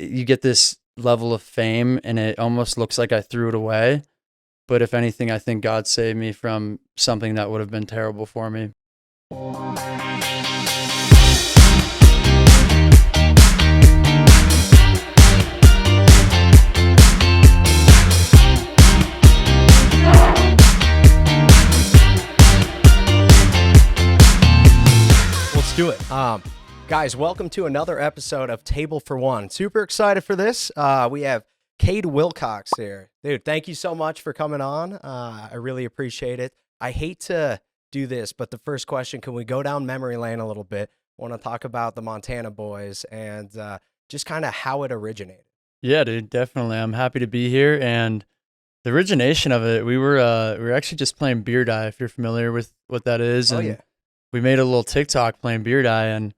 you get this level of fame and it almost looks like I threw it away. But if anything, I think God saved me from something that would have been terrible for me. Let's do it. Guys, welcome to another episode of Table for One. Super excited for this. We have Kade Wilcox here. Dude, thank you so much for coming on. I really appreciate it. I hate to do this, but the first question, can we go down memory lane a little bit? I want to talk about the Montana Boyz and just kind of how it originated. Yeah, dude, definitely. I'm happy to be here. And the origination of it, we were actually just playing beer die, if you're familiar with what that is. Oh, and yeah. we made a little TikTok playing beer die, and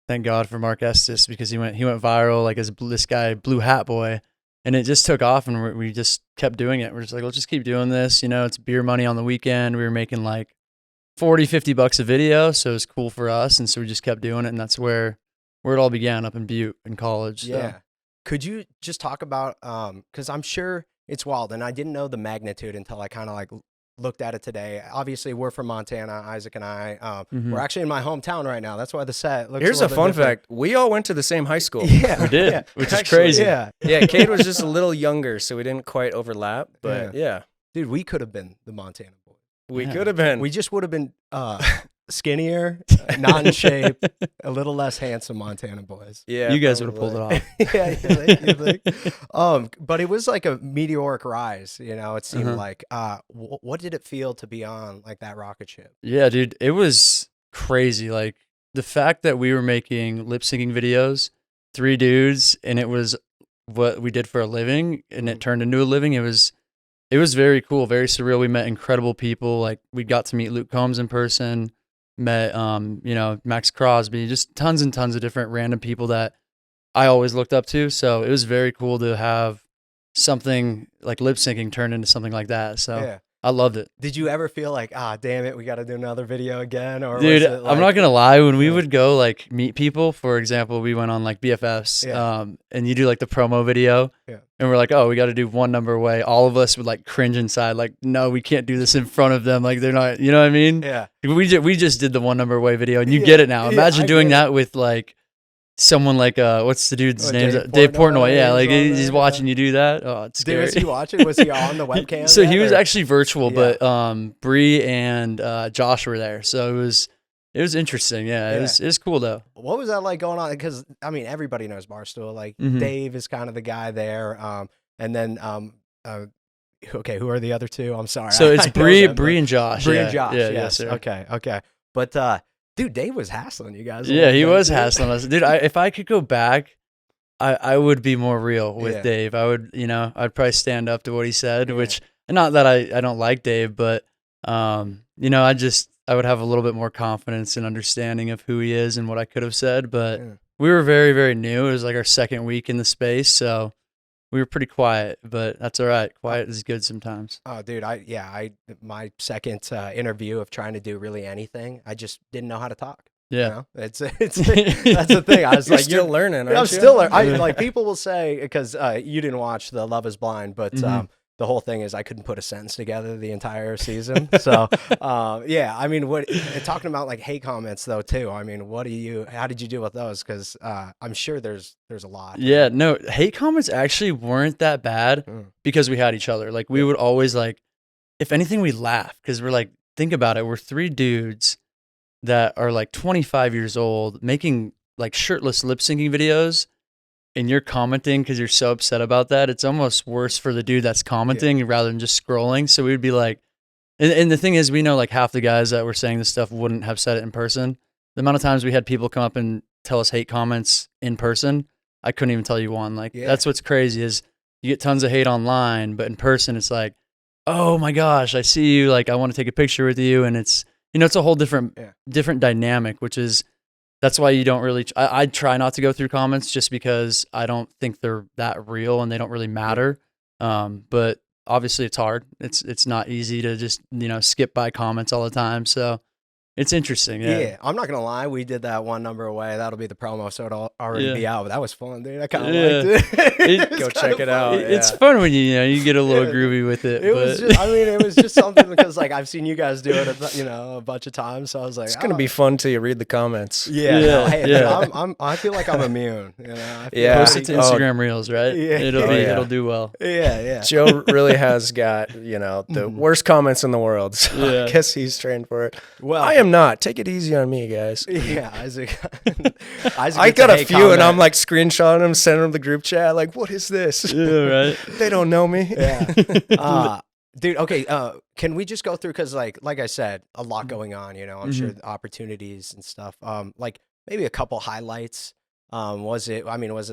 thank God for Mark Estes because he went viral like as this guy Blue Hat Boy, and it just took off, and we just kept doing it. We're just like, let's just keep doing this. You know, it's beer money on the weekend. We were making like $40-$50 a video, so it was cool for us, and so we just kept doing it, and that's where it all began up in Butte in college. Yeah. So. Could you just talk about because I'm sure it's wild, and I didn't know the magnitude until I kind of like looked at it today. Obviously, we're from Montana, Isaac and I. We're actually in my hometown right now. That's why the set looks Here's a a little fun bit different. fact. We all went to the same high school. Yeah, We did, yeah. which is Actually, crazy. Yeah, Yeah, Kade was just a little younger, so we didn't quite overlap. But yeah, dude, we could have been the Montana Boys. we Yeah. could have been. We just would have been skinnier, not in shape, a little less handsome Montana Boys. yeah, You guys would have pulled it probably. off. Yeah, you think? But it was like a meteoric rise. You know, it seemed like. What did it feel to be on like that rocket ship? Yeah, dude, it was crazy. Like the fact that we were making lip syncing videos, 3 dudes, and it was what we did for a living, and it turned into a living. It was very cool, very surreal. We met incredible people. Like we got to meet Luke Combs in person, met Max Crosby, just tons and tons of different random people that I always looked up to. So it was very cool to have something like lip syncing turn into something like that. So Yeah. I loved it. Did you ever feel like, damn it, we got to do another video again? Or Dude, was it like, I'm not gonna lie. When we Yeah. would go like meet people, for example, we went on like BFFs, Yeah. and you do like the promo video, Yeah. and we're like, oh, we got to do one number away. All of us would like cringe inside, like, no, we can't do this in front of them. Like they're not, you know what I mean? Yeah. We just did the one number away video, and you Yeah, get it now. yeah, Imagine I doing get it. that with like someone like what's the dude's name? Dave Dave Portnoy Portnoy. Yeah, is like on he's there, watching you do that. Oh, it's scary. Was he watching? Was he on the webcam? So yet, he was or- actually virtual, Yeah. but Bree and Josh were there, so it was interesting. Yeah, Yeah. it was cool though. What was that like going on? Because I mean, everybody knows Barstool. Like Mhm. Dave is kind of the guy there, and then okay, who are the other two? I'm sorry. So it's I know Bree them, but- and Josh. Bree yeah. and Josh. Yeah, yes. sir. Okay. But dude, Dave was hassling you guys. a Yeah, little he bit, was dude. hassling us, dude. If I could go back, I would be more real with Yeah. Dave. I would, I'd probably stand up to what he said, which not that I don't like Dave, but I would have a little bit more confidence and understanding of who he is and what I could have said. But Yeah. we were very, very new. It was like our second week in the space, so we were pretty quiet, but that's all right. Quiet is good sometimes. Oh, dude, my second interview of trying to do really anything, I just didn't know how to talk. You Yeah. know? It's that's the thing. I was You're like, still learning, aren't I'm you? still like people will say because you didn't watch the Love Is Blind, but the whole thing is I couldn't put a sentence together the entire season. So yeah, I mean, talking about like hate comments though too. I mean, how did you deal with those? Because I'm sure there's a lot. Yeah, no, hate comments actually weren't that bad Mm. because we had each other. Like we would always like, if anything, we laugh because we're like, think about it. We're 3 dudes that are like 25 years old making like shirtless lip syncing videos, and you're commenting because you're so upset about that. It's almost worse for the dude that's commenting rather than just scrolling. So we'd be like, and the thing is, we know like half the guys that were saying this stuff wouldn't have said it in person. The amount of times we had people come up and tell us hate comments in person, I couldn't even tell you one. Like that's what's crazy is you get tons of hate online, but in person it's like, oh my gosh, I see you. Like I want to take a picture with you, and it's it's a whole different dynamic, which is that's why you don't really. I try not to go through comments just because I don't think they're that real and they don't really matter. But obviously it's hard. It's not easy to just skip by comments all the time. So It's interesting. Yeah, I'm not gonna lie. We did that one number away. That'll be the promo, so it'll already be out. But that was fun, dude. I kind of liked it. Go check it out. It's fun when you get a little groovy with it. It was just, I mean, it was just something because like I've seen you guys do it, a bunch of times. So I was like, It's gonna be fun till you read the comments. Yeah, Yeah, hey, yeah. I feel like I'm immune. I feel Yeah. Post it to Instagram Reels, right? Yeah. It'll do well. Yeah. Joe really has got, the worst comments in the world. So Yeah. I guess he's trained for it. Well, I am not. Take it easy on me, guys. Yeah, Isaac. I got a few, and I'm like screenshotting them, sending them the group chat. Like, what is this? Yeah, right. They don't know me. Yeah. Dude, okay. Can we just go through, because like I said, a lot going on. I'm sure the opportunities and stuff. Like maybe a couple highlights. Was it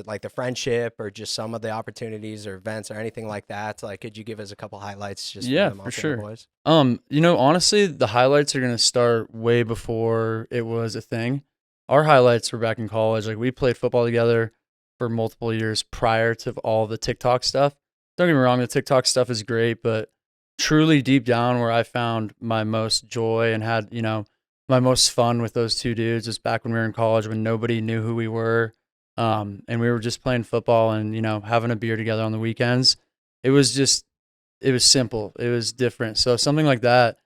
like the friendship or just some of the opportunities or events or anything like that? Like, could you give us a couple highlights? Just Yeah, from the for Montana sure. Boys? Honestly, the highlights are gonna start way before it was a thing. Our highlights were back in college. Like, we played football together for multiple years prior to all the TikTok stuff. Don't get me wrong, the TikTok stuff is great, but truly deep down where I found my most joy and had, my most fun with those two dudes was back when we were in college, when nobody knew who we were. And we were just playing football and, having a beer together on the weekends. It was simple. It was different. So something like that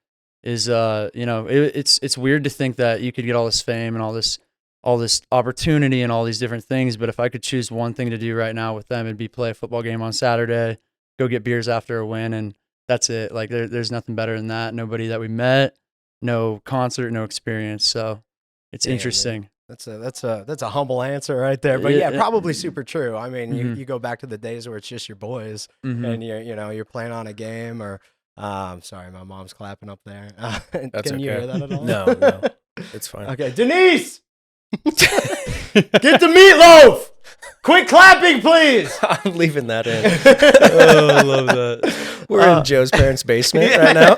is, it's weird to think that you could get all this fame and all this opportunity and all these different things. But if I could choose one thing to do right now with them, it'd be play a football game on Saturday, go get beers after a win. And that's it. Like there's nothing better than that. Nobody that we met, no concert, no experience. So it's interesting. Man. That's a humble answer right there, but yeah, probably super true. I mean, you go back to the days where it's just your boys and you're playing on a game or sorry, my mom's clapping up there. Can you hear that at all? No, it's fine. Okay, Denise, get the meatloaf. Quit clapping, please. I'm leaving that in. Oh, I love that. We're in Joe's parents' basement right now.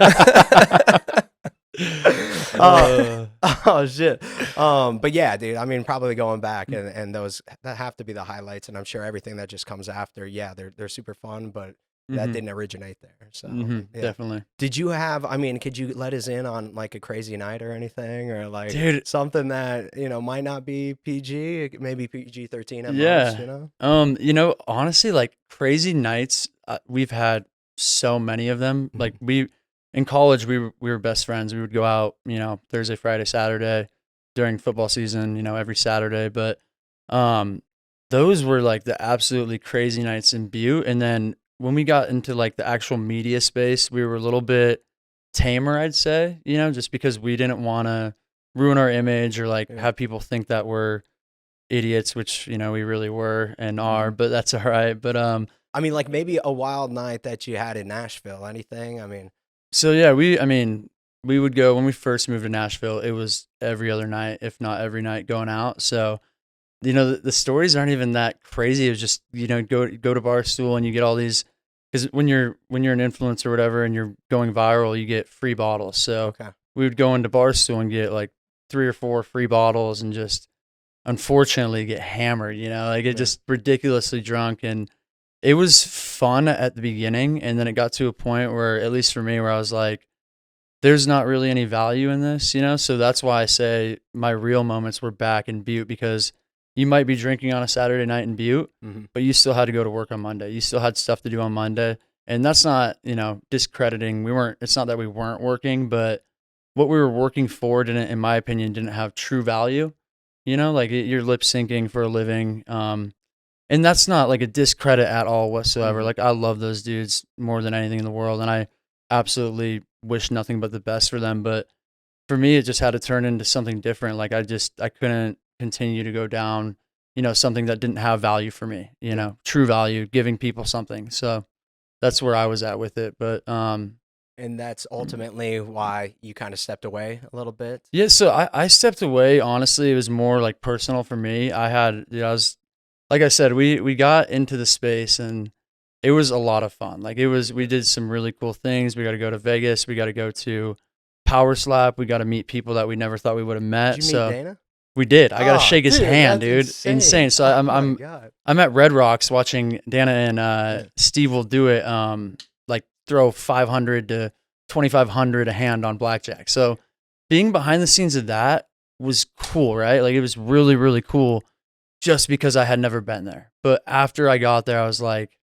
Oh shit. But yeah, dude, I mean, probably going back and those that have to be the highlights, and I'm sure everything that just comes after, yeah, they're super fun, but that didn't originate there. So yeah. Definitely. Could you let us in on like a crazy night or anything, or like something that might not be PG, maybe PG-13 at most, honestly, like crazy nights, we've had so many of them. Like in college, we were best friends. We would go out, Thursday, Friday, Saturday during football season, every Saturday. But those were like the absolutely crazy nights in Butte. And then when we got into like the actual media space, we were a little bit tamer, I'd say, just because we didn't want to ruin our image or like have people think that we're idiots, which, we really were and are, but that's all right. But I mean, like maybe a wild night that you had in Nashville, anything? I mean. So yeah, we would go when we first moved to Nashville. It was every other night, if not every night, going out. So, the stories aren't even that crazy. It was just go to Barstool and you get all these, because when you're an influencer or whatever and you're going viral, you get free bottles. So we would go into Barstool and get like 3 or 4 free bottles and just unfortunately get hammered. Just ridiculously drunk. And it was fun at the beginning, and then it got to a point where, at least for me, where I was like, there's not really any value in this, So that's why I say my real moments were back in Butte, because you might be drinking on a Saturday night in Butte, but you still had to go to work on Monday. You still had stuff to do on Monday. And that's not, discrediting. It's not that we weren't working, but what we were working for didn't, in my opinion, didn't have true value. Like you're lip syncing for a living. And that's not like a discredit at all whatsoever. Like I love those dudes more than anything in the world, and I absolutely wish nothing but the best for them. But for me, it just had to turn into something different. Like I couldn't continue to go down, something that didn't have value for me, true value, giving people something. So that's where I was at with it. But and that's ultimately why you kind of stepped away a little bit. Yeah, so I stepped away. Honestly, it was more like personal for me. Like I said, we got into the space and it was a lot of fun. Like we did some really cool things. We got to go to Vegas. We got to go to Power Slap. We got to meet people that we never thought we would have met. Did you meet Dana? We did. I got to shake his hand, dude. Insane. So I'm at Red Rocks watching Dana and Steve will do it. Like throw 500 to 2,500 a hand on blackjack. So being behind the scenes of that was cool, right? Like it was really, really cool just because I had never been there. But after I got there, I was like,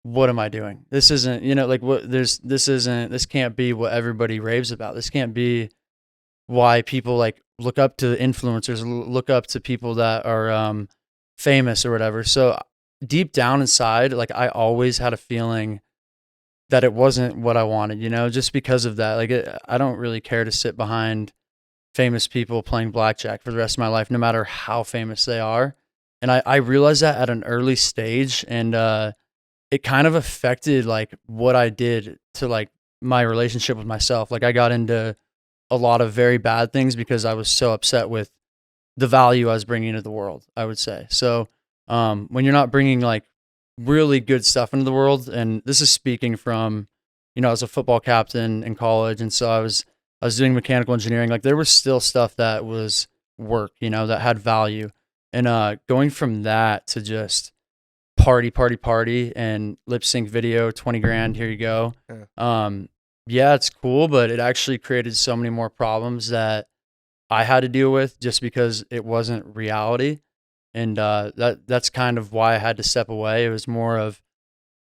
what am I doing? This isn't, like this can't be what everybody raves about. This can't be why people like look up to influencers, look up to people that are famous or whatever. So deep down inside, like I always had a feeling that it wasn't what I wanted, just because of that. Like I don't really care to sit behind famous people playing blackjack for the rest of my life, no matter how famous they are. And I realized that at an early stage, and it kind of affected like what I did to like my relationship with myself. Like I got into a lot of very bad things because I was so upset with the value I was bringing into the world, I would say. So when you're not bringing like really good stuff into the world, and this is speaking from, I was a football captain in college, and so I was doing mechanical engineering. Like there was still stuff that was work, that had value, and going from that to just party, and lip sync video, 20 grand, here you go. Yeah, it's cool, but it actually created so many more problems that I had to deal with just because it wasn't reality. And that's kind of why I had to step away. It was more of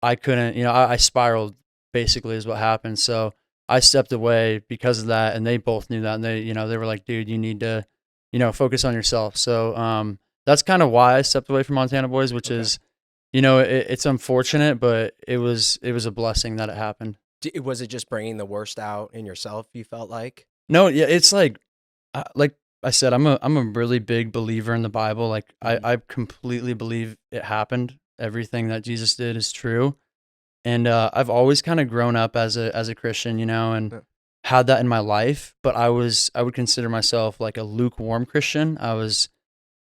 I couldn't, I spiraled basically is what happened. So I stepped away because of that, and they both knew that, and they were like, dude, you need to, focus on yourself. So that's kind of why I stepped away from Montana Boyz, which is, it's unfortunate, but it was a blessing that it happened. Was it just bringing the worst out in yourself, you felt like? No, yeah, it's like I said, I'm a really big believer in the Bible. Like I completely believe it happened. Everything that Jesus did is true. And I've always kind of grown up as a Christian, and had that in my life, but I would consider myself like a lukewarm Christian.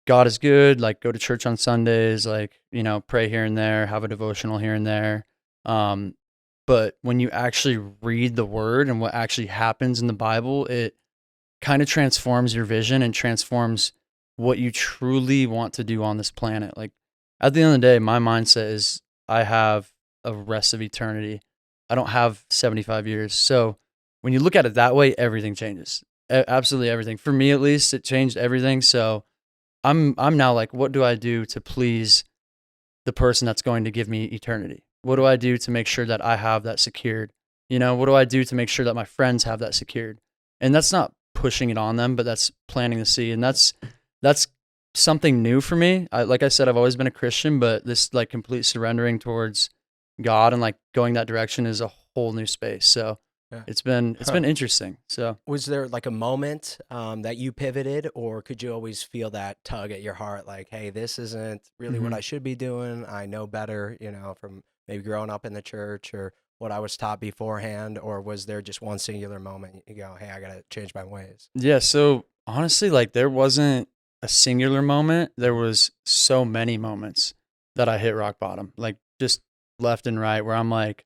God is good, like go to church on Sundays, like, pray here and there, have a devotional here and there. But when you actually read the word and what actually happens in the Bible, it kind of transforms your vision and transforms what you truly want to do on this planet. Like at the end of the day, my mindset is I have a rest of eternity. I don't have 75 years. So when you look at it that way, everything changes. Absolutely everything. For me, at least, it changed everything. So I'm now like, what do I do to please the person that's going to give me eternity? What do I do to make sure that I have that secured? What do I do to make sure that my friends have that secured? And that's not pushing it on them, but that's planting the seed. And that's something new for me. Like I said, I've always been a Christian, but this like complete surrendering towards God and like going that direction is a whole new space. So yeah. It's been interesting. So was there like a moment that you pivoted, or could you always feel that tug at your heart? Like, hey, this isn't really what I should be doing. I know better, from maybe growing up in the church or what I was taught beforehand. Or was there just one singular moment you go, hey, I got to change my ways? Yeah. So honestly, like there wasn't a singular moment. There was so many moments that I hit rock bottom, like just left and right, where I'm like,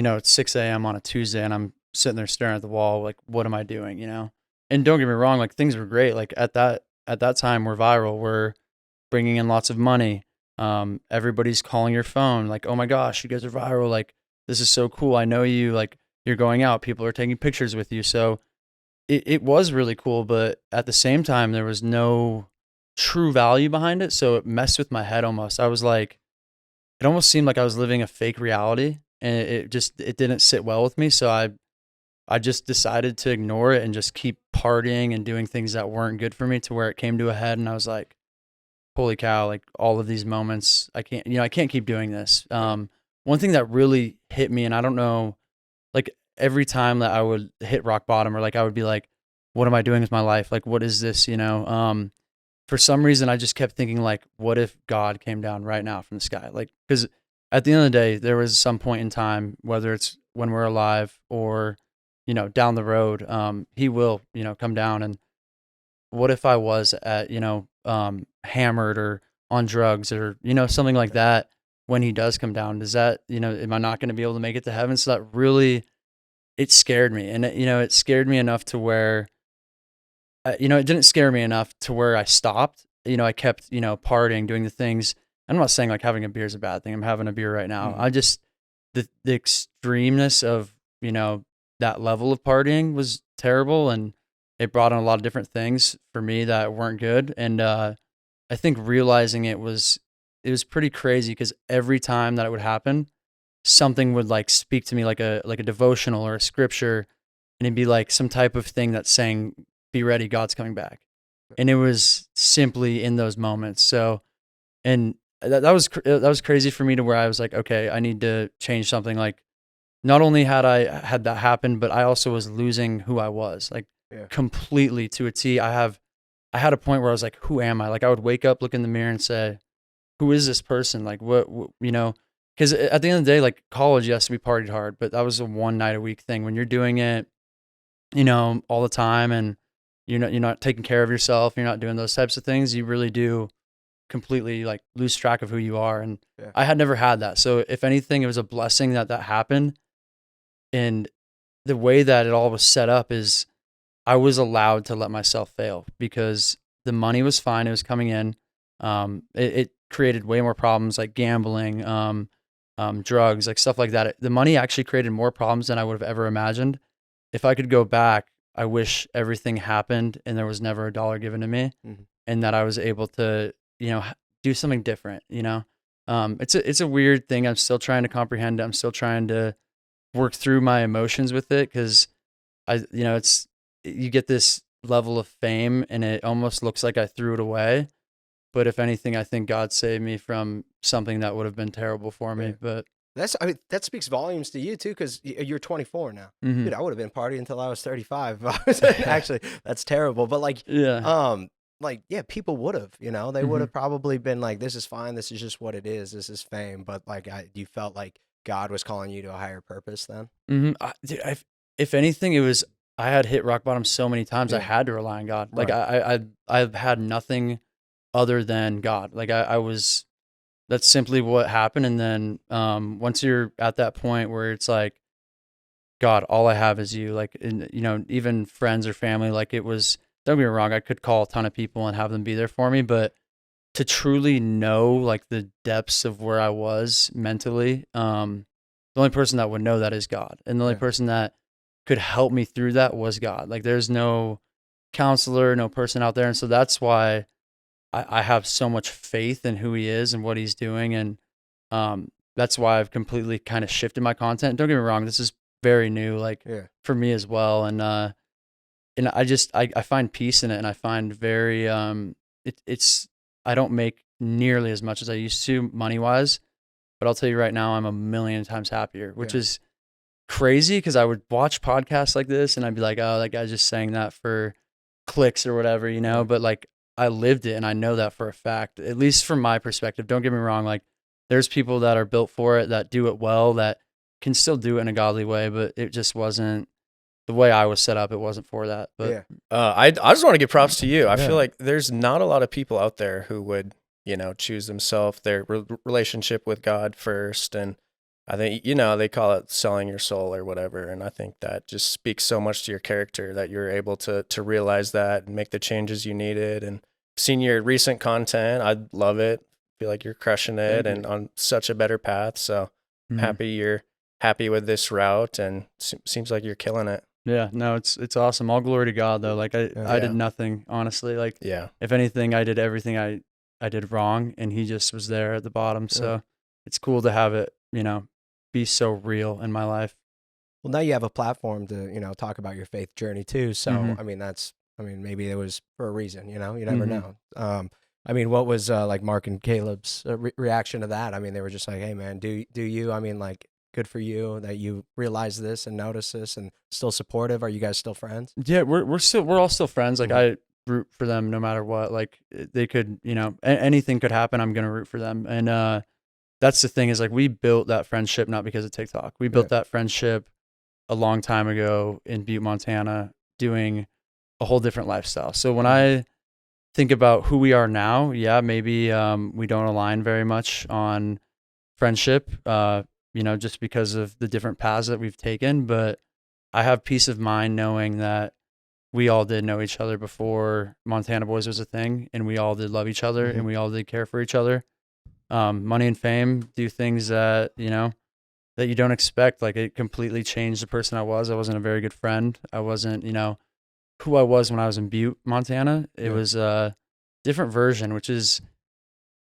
it's 6 a.m. on a Tuesday and I'm sitting there staring at the wall. Like, what am I doing? And don't get me wrong. Like things were great. Like at that time we're viral. We're bringing in lots of money. Everybody's calling your phone. Like, oh my gosh, you guys are viral. Like, this is so cool. I know you, like you're going out. People are taking pictures with you. So it was really cool. But at the same time, there was no true value behind it. So it messed with my head almost. I was like, it almost seemed like I was living a fake reality. And it didn't sit well with me. So I just decided to ignore it and just keep partying and doing things that weren't good for me, to where it came to a head. And I was like, holy cow, like all of these moments, I can't keep doing this. One thing that really hit me, and I don't know, like every time that I would hit rock bottom, or like I would be like, what am I doing with my life? Like, what is this? For some reason, I just kept thinking like, what if God came down right now from the sky? Like, because at the end of the day, there was some point in time, whether it's when we're alive or, down the road, he will, come down. And what if I was at, hammered or on drugs or, something like that when he does come down? Does that, am I not going to be able to make it to heaven? So that really, it scared me. And, it scared me enough to where, it didn't scare me enough to where I stopped. I kept, partying, doing the things. I'm not saying like having a beer is a bad thing. I'm having a beer right now. I just, the extremeness of, that level of partying was terrible, and it brought on a lot of different things for me that weren't good. And I think realizing it was pretty crazy, because every time that it would happen, something would like speak to me like a devotional or a scripture, and it'd be like some type of thing that's saying, "Be ready, God's coming back." And it was simply in those moments. So, and that was crazy for me, to where I was like, okay, I need to change something. Like, not only had I had that happen, but I also was losing who I was, like completely to a T. I had a point where I was like, who am I? Like, I would wake up, look in the mirror, and say, who is this person? Like, what you know? Because at the end of the day, like, college, yes, we partied hard, but that was a one night a week thing. When you're doing it, all the time, and you're not taking care of yourself, you're not doing those types of things, you really do completely like lose track of who you are. And I had never had that. So if anything, it was a blessing that happened. And the way that it all was set up is I was allowed to let myself fail, because the money was fine. It was coming in. It created way more problems, like gambling, drugs, like stuff like that. The money actually created more problems than I would have ever imagined. If I could go back, I wish everything happened and there was never a dollar given to me, and that I was able to, do something different. It's a weird thing. I'm still trying to comprehend it. I'm still trying to work through my emotions with it, because you get this level of fame and it almost looks like I threw it away. But if anything, I think God saved me from something that would have been terrible for me. But that speaks volumes to you too, because you're 24 now. Mm-hmm. Dude, I would have been partying until I was 35. Actually, that's terrible. But people would have, they would have probably been like, this is fine. This is just what it is. This is fame. But like, you felt like God was calling you to a higher purpose then? Mm-hmm. If anything, it was, I had hit rock bottom so many times. I had to rely on God. Like I've had nothing other than God. Like that's simply what happened. And then once you're at that point where it's like, God, all I have is you, like, even friends or family, like, it was, don't get me wrong, I could call a ton of people and have them be there for me, but to truly know like the depths of where I was mentally, the only person that would know that is God. And the only person that could help me through that was God. Like, there's no counselor, no person out there. And so that's why I have so much faith in who he is and what he's doing. And that's why I've completely kind of shifted my content. Don't get me wrong, this is very new, like for me as well. And I find peace in it, and I find very, I don't make nearly as much as I used to money wise, but I'll tell you right now, I'm a million times happier, which is crazy, because I would watch podcasts like this and I'd be like, oh, that guy's just saying that for clicks or whatever, but like, I lived it, and I know that for a fact, at least from my perspective. Don't get me wrong. Like, there's people that are built for it, that do it well, that can still do it in a godly way, but it just wasn't the way I was set up. It wasn't for that. But I just want to give props to you. I feel like there's not a lot of people out there who would, choose themselves, their relationship with God first. And I think, they call it selling your soul or whatever. And I think that just speaks so much to your character, that you're able to realize that and make the changes you needed. And seen your recent content, I love it. Feel like you're crushing it and on such a better path. So happy you're happy with this route, and seems like you're killing it. Yeah, no, it's awesome. All glory to God though. Like I did nothing, honestly. Like if anything, I did everything I did wrong, and he just was there at the bottom. So it's cool to have it, be so real in my life. Well, now you have a platform to, talk about your faith journey too. So, maybe it was for a reason, you never know. What was like Mark and Caleb's reaction to that? They were just like, hey man, do you, like, good for you that you realize this and notice this, and still supportive. Are you guys still friends? Yeah, we're all still friends. Like, I root for them no matter what. Like, they could, anything could happen, I'm going to root for them. And, that's the thing, is like, we built that friendship not because of TikTok. We built that friendship a long time ago in Butte, Montana, doing a whole different lifestyle. So when I think about who we are now, maybe we don't align very much on friendship, just because of the different paths that we've taken. But I have peace of mind knowing that we all did know each other before Montana Boyz was a thing, and we all did love each other, and we all did care for each other. Money and fame do things that, that you don't expect. Like it completely changed the person I was. I wasn't a very good friend. I wasn't, who I was when I was in Butte, Montana. It was a different version, which is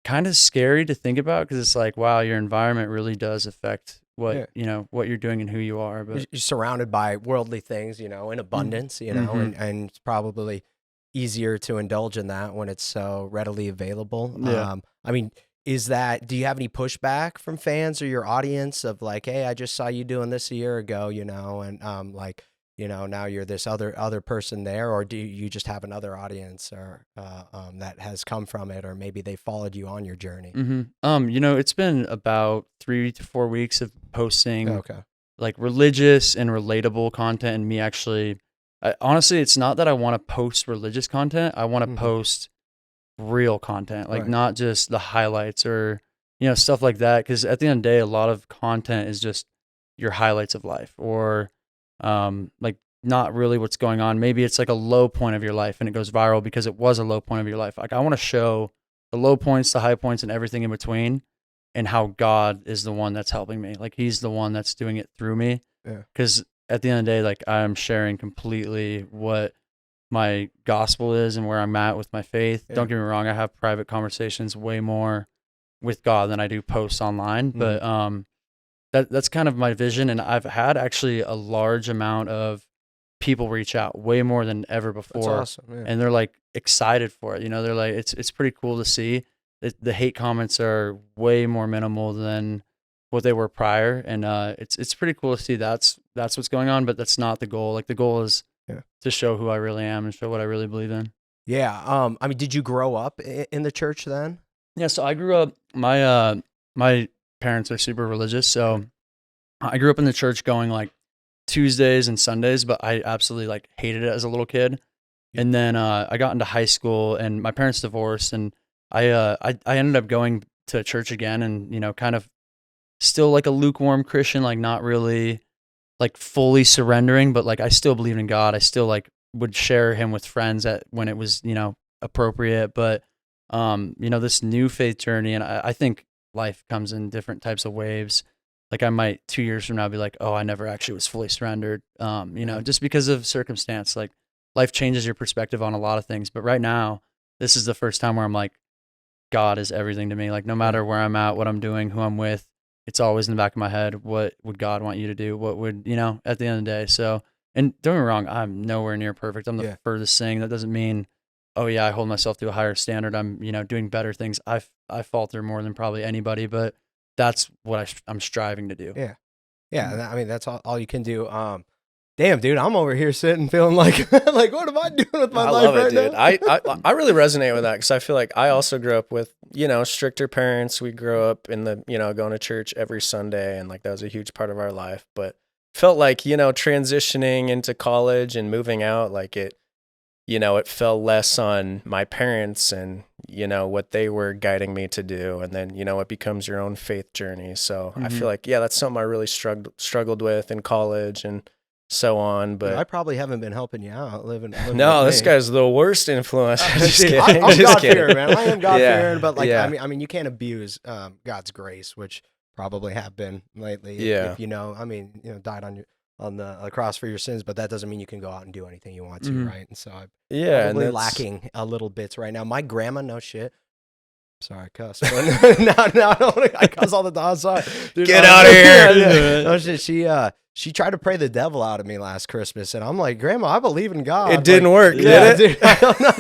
kind of scary to think about because it's like, wow, your environment really does affect what what you're doing and who you are. But you're surrounded by worldly things, in abundance, and it's probably easier to indulge in that when it's so readily available. I mean, do you have any pushback from fans or your audience of like, hey, I just saw you doing this a year ago, and now you're this other person there, or do you just have another audience or that has come from it, or maybe they followed you on your journey? It's been about 3 to 4 weeks of posting like religious and relatable content, and me actually, honestly, it's not that I want to post religious content. I want to post real content, like not just the highlights or stuff like that, because at the end of the day, a lot of content is just your highlights of life, or like not really what's going on. Maybe it's like a low point of your life and it goes viral because it was a low point of your life. Like I want to show the low points, the high points, and everything in between, and how God is the one that's helping me. Like he's the one that's doing it through me. Because at the end of the day, like I'm sharing completely what my gospel is and where I'm at with my faith. Don't get me wrong, I have private conversations way more with God than I do posts online, but that's kind of my vision, and I've had actually a large amount of people reach out, way more than ever before. That's awesome, and they're like excited for it. They're like, it's pretty cool to see. The hate comments are way more minimal than what they were prior, and it's pretty cool to see that's what's going on, but that's not the goal. Like the goal is to show who I really am and show what I really believe in. Yeah. I mean, did you grow up in the church then? Yeah. So I grew up, my parents are super religious. So I grew up in the church going like Tuesdays and Sundays, but I absolutely like hated it as a little kid. And then I got into high school and my parents divorced, and I ended up going to church again, and, kind of still like a lukewarm Christian, like not really like fully surrendering, but like I still believed in God. I still like would share him with friends when it was, appropriate. But, this new faith journey, and I think life comes in different types of waves. Like I might 2 years from now be like, oh, I never actually was fully surrendered, just because of circumstance. Like life changes your perspective on a lot of things. But right now, this is the first time where I'm like, God is everything to me. Like no matter where I'm at, what I'm doing, who I'm with, it's always in the back of my head. What would God want you to do? What would, at the end of the day. So, and don't get me wrong, I'm nowhere near perfect. I'm the furthest thing. That doesn't mean, oh yeah, I hold myself to a higher standard. I'm, doing better things. I falter more than probably anybody, but that's what I'm striving to do. Yeah. Yeah. I mean, that's all you can do. Damn, dude, I'm over here sitting feeling like, like, what am I doing with my life right now? I really resonate with that because I feel like I also grew up with, stricter parents. We grew up in the, going to church every Sunday, and like that was a huge part of our life. But felt like, transitioning into college and moving out, like it fell less on my parents and, what they were guiding me to do. And then, it becomes your own faith journey. So I feel like, that's something I really struggled with in college and so on. But I probably haven't been helping you out living no, this guy's the worst influence. Just kidding. I'm God-fearing, man. I am God-fearing, but like, Yeah. I mean, you can't abuse God's grace, which probably have been lately. Yeah. If died on the cross for your sins, but that doesn't mean you can go out and do anything you want to, right? And so I'm probably lacking a little bits right now. My grandma, no shit. Sorry, I cuss. But I cuss all the time. Sorry. Dude, Get out of here. No shit. She tried to pray the devil out of me last Christmas, and I'm like, Grandma, I believe in God. It didn't work, did it? Dude, I don't know.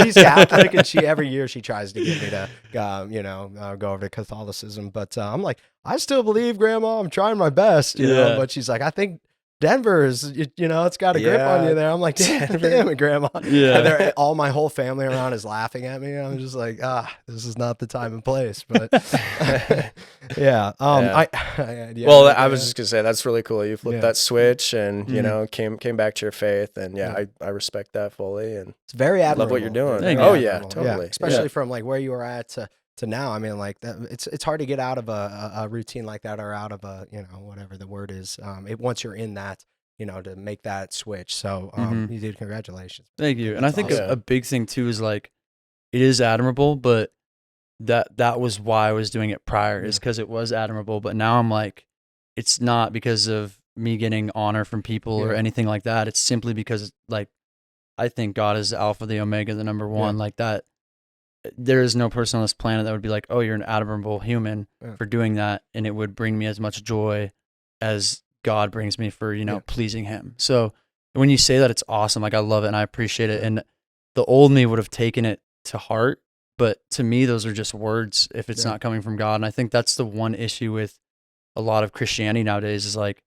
She's Catholic, and every year she tries to get me to, go over to Catholicism. But I'm like, I still believe, Grandma. I'm trying my best, know. But she's like, I think Denver is, it's got a grip on you there. I'm like, damn it, Grandma. Yeah. And all my whole family around is laughing at me. I'm just like, this is not the time and place. But yeah. Well, I was just gonna say that's really cool. You flipped that switch and came back to your faith, and I respect that fully, and it's very admirable. Love what you're doing. Thank Oh you. yeah, totally. Especially from like where you were at to now. I mean, like that, it's hard to get out of a routine like that, or out of a whatever the word is. Once you're in that, to make that switch. So you did. Congratulations. Thank you. And I think awesome. a big thing too is like, it is admirable, but that was why I was doing it prior, is because it was admirable. But now I'm like, it's not because of me getting honor from people or anything like that. It's simply because like I think God is the Alpha, the Omega, the number one. Like that, there is no person on this planet that would be like, oh, you're an admirable human for doing that, and it would bring me as much joy as God brings me for, you know, pleasing him. So when you say that, it's awesome. Like I love it and I appreciate it. And the old me would have taken it to heart, but to me, those are just words if it's not coming from God. And I think that's the one issue with a lot of Christianity nowadays is like,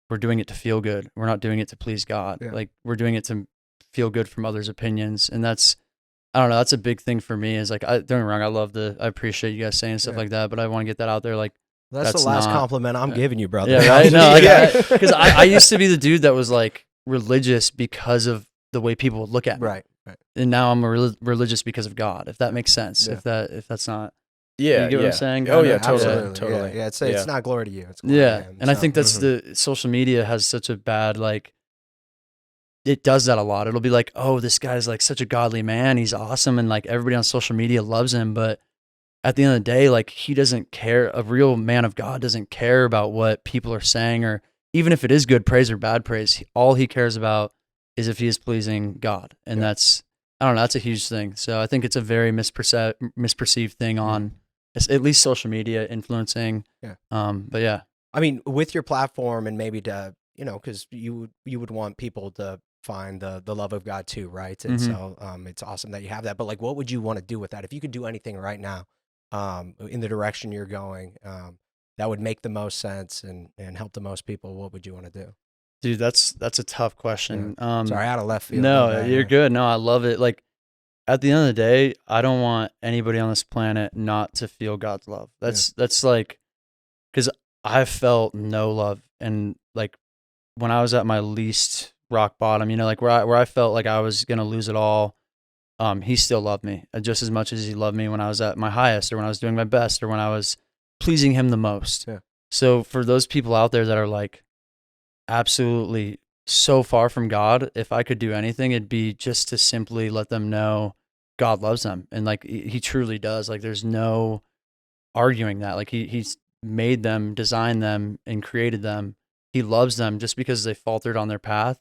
we're doing it to feel good. We're not doing it to please God. Like we're doing it to feel good from others' opinions. And that's, I don't know, that's a big thing for me is like, don't get me wrong, I appreciate you guys saying stuff like that, but I want to get that out there. Like, that's the last compliment I'm giving you, brother. Yeah, right? No, like, because I used to be the dude that was like religious because of the way people would look at me. Right. And now I'm religious because of God, if that makes sense. If that's not. Yeah. You get what I'm saying? Oh, yeah, totally. Yeah, it's not glory to you. It's glory to him, and I think that's the social media has such a bad, like, it does that a lot. It'll be like, oh, this guy's like such a godly man. He's awesome. And like everybody on social media loves him. But at the end of the day, like he doesn't care. A real man of God doesn't care about what people are saying, or even if it is good praise or bad praise. All he cares about is if he is pleasing God. And that's, I don't know, that's a huge thing. So I think it's a very misperceived thing on at least social media influencing. But yeah. I mean, with your platform and maybe to, you know, because you would want people to find the love of God too, right? And so it's awesome that you have that. But like, what would you want to do with that? If you could do anything right now in the direction you're going that would make the most sense and help the most people, what would you want to do? Dude, that's a tough question. Sorry, out of left field. No, you're good. No, I love it. Like at the end of the day, I don't want anybody on this planet not to feel God's love. That's like, because I've felt no love, and like when I was at my least rock bottom, you know, like where I felt like I was gonna lose it all, he still loved me just as much as he loved me when I was at my highest, or when I was doing my best, or when I was pleasing him the most. So for those people out there that are like absolutely so far from God, if I could do anything, it'd be just to simply let them know God loves them, and like he truly does. Like there's no arguing that. Like he's made them, designed them, and created them. He loves them. Just because they faltered on their path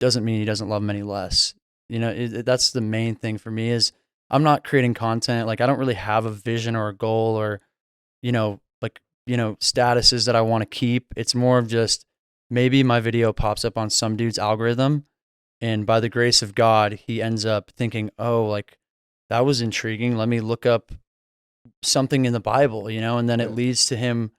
doesn't mean he doesn't love them any less. You know, that's the main thing for me is I'm not creating content. Like I don't really have a vision or a goal or, you know, like, you know, statuses that I want to keep. It's more of just maybe my video pops up on some dude's algorithm, and by the grace of God, he ends up thinking, oh, like that was intriguing. Let me look up something in the Bible, you know, and then it leads to him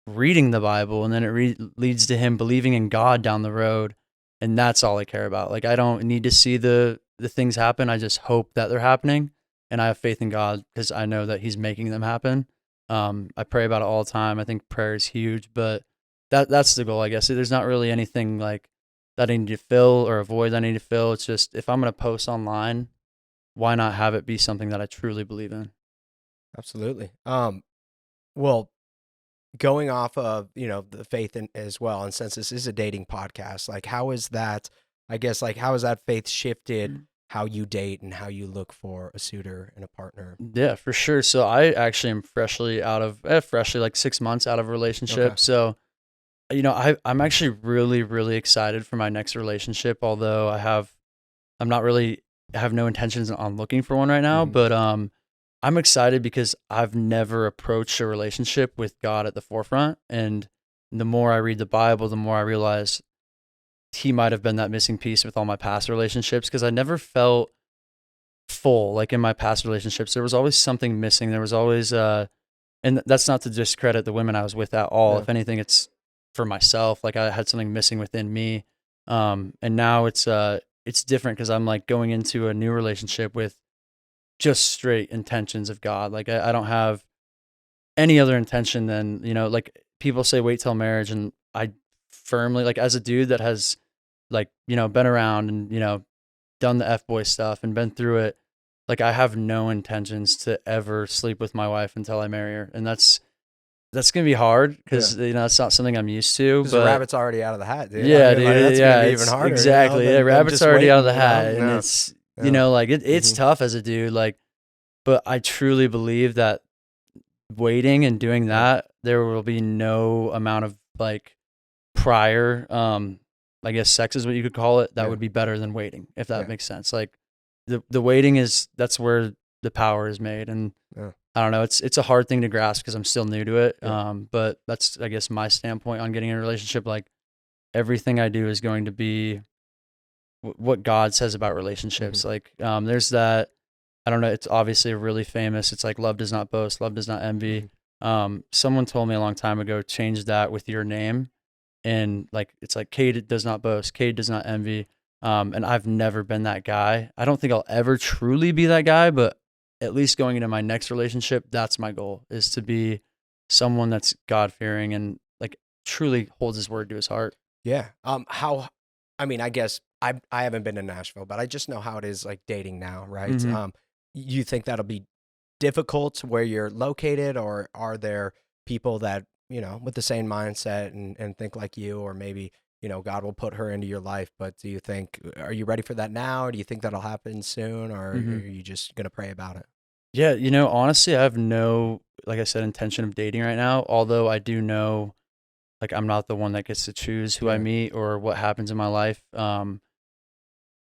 reading the Bible, and then it leads to him believing in God down the road. And that's all I care about. Like I don't need to see the things happen. I just hope that they're happening, and I have faith in God because I know that he's making them happen. I pray about it all the time. I think prayer is huge, but that's the goal, I guess. There's not really anything like that I need to fill or avoid that I need to fill. It's just, if I'm going to post online, why not have it be something that I truly believe in? Absolutely. Well, going off of, you know, the faith as well, and since this is a dating podcast, like how is that, I guess, like how has that faith shifted how you date and how you look for a suitor and a partner? Yeah, for sure. So I actually am freshly like 6 months out of a relationship. So, you know, I'm actually really, really excited for my next relationship, although I have no intentions on looking for one right now, but I'm excited because I've never approached a relationship with God at the forefront. And the more I read the Bible, the more I realize he might have been that missing piece with all my past relationships, because I never felt full. Like in my past relationships, there was always something missing. There was always, and that's not to discredit the women I was with at all. If anything, it's for myself. Like I had something missing within me. And now it's different because I'm like going into a new relationship with just straight intentions of God. Like I don't have any other intention than, you know, like people say wait till marriage, and I firmly, like as a dude that has like, you know, been around and, you know, done the F-boy stuff and been through it, like I have no intentions to ever sleep with my wife until I marry her. And that's going to be hard because, you know, it's not something I'm used to. But the rabbit's already out of the hat, dude. Yeah, I mean, dude. that's yeah, gonna be even harder. Exactly. You know, rabbit's already out of the hat. You know? And it's, you know, like it's tough as a dude. Like, but I truly believe that waiting and doing that, there will be no amount of like prior, I guess sex is what you could call it, that Yeah. would be better than waiting, if that Yeah. makes sense. Like the waiting that's where the power is made. And Yeah. I don't know, it's a hard thing to grasp because I'm still new to it. Yeah. But that's, I guess, my standpoint on getting in a relationship. Like everything I do is going to be what God says about relationships. Like there's that, I don't know, it's obviously really famous. It's like love does not boast, love does not envy. Someone told me a long time ago, change that with your name. And like, it's like Kade does not boast, Kade does not envy. And I've never been that guy. I don't think I'll ever truly be that guy, but at least going into my next relationship, that's my goal, is to be someone that's God fearing and like truly holds his word to his heart. Yeah. I mean, I guess I haven't been to Nashville, but I just know how it is like dating now, right? Mhm. You think that'll be difficult where you're located, or are there people that, with the same mindset and think like you, or maybe, God will put her into your life, but are you ready for that now? Or do you think that'll happen soon, or are you just going to pray about it? Yeah, honestly, I have no, like I said, intention of dating right now. Although I do know, like, I'm not the one that gets to choose who I Yeah. meet or what happens in my life.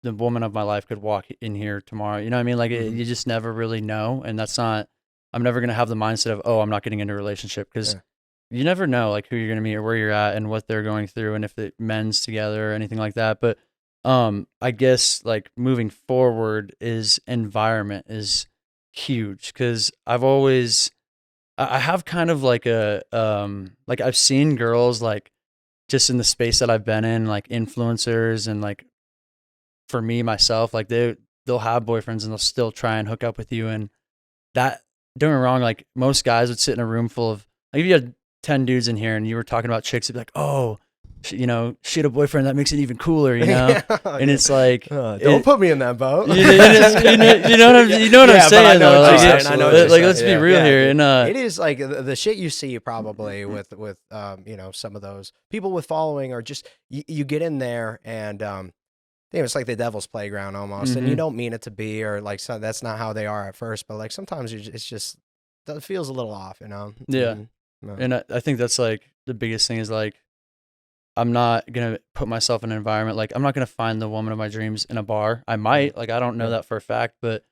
The woman of my life could walk in here tomorrow. You know what I mean? Like, you just never really know. And that's not, I'm never going to have the mindset of, oh, I'm not getting into a relationship, because you never know, like, who you're going to meet or where you're at and what they're going through and if it mends together or anything like that. But I guess, like, moving forward is environment is huge, because I have kind of like like I've seen girls, like, just in the space that I've been in, like influencers, and like for me myself, like they'll have boyfriends and they'll still try and hook up with you. And that, don't get me wrong, like most guys would sit in a room full of, like, if you had 10 dudes in here and you were talking about chicks, it'd be like, oh, she had a boyfriend, that makes it even cooler, Yeah. And it's like, don't put me in that boat. you know what I'm saying, though. what Like, you're saying. I know what you're like, let's be saying. real here. And it is like the shit you see probably with some of those people with following, or just you get in there and it's like the devil's playground almost, and you don't mean it to be, or like, so that's not how they are at first, but like sometimes it's just, it feels a little off, Yeah. No. And I think that's like the biggest thing is, like, I'm not going to put myself in an environment, like, I'm not going to find the woman of my dreams in a bar. I might, like, I don't know that for a fact, but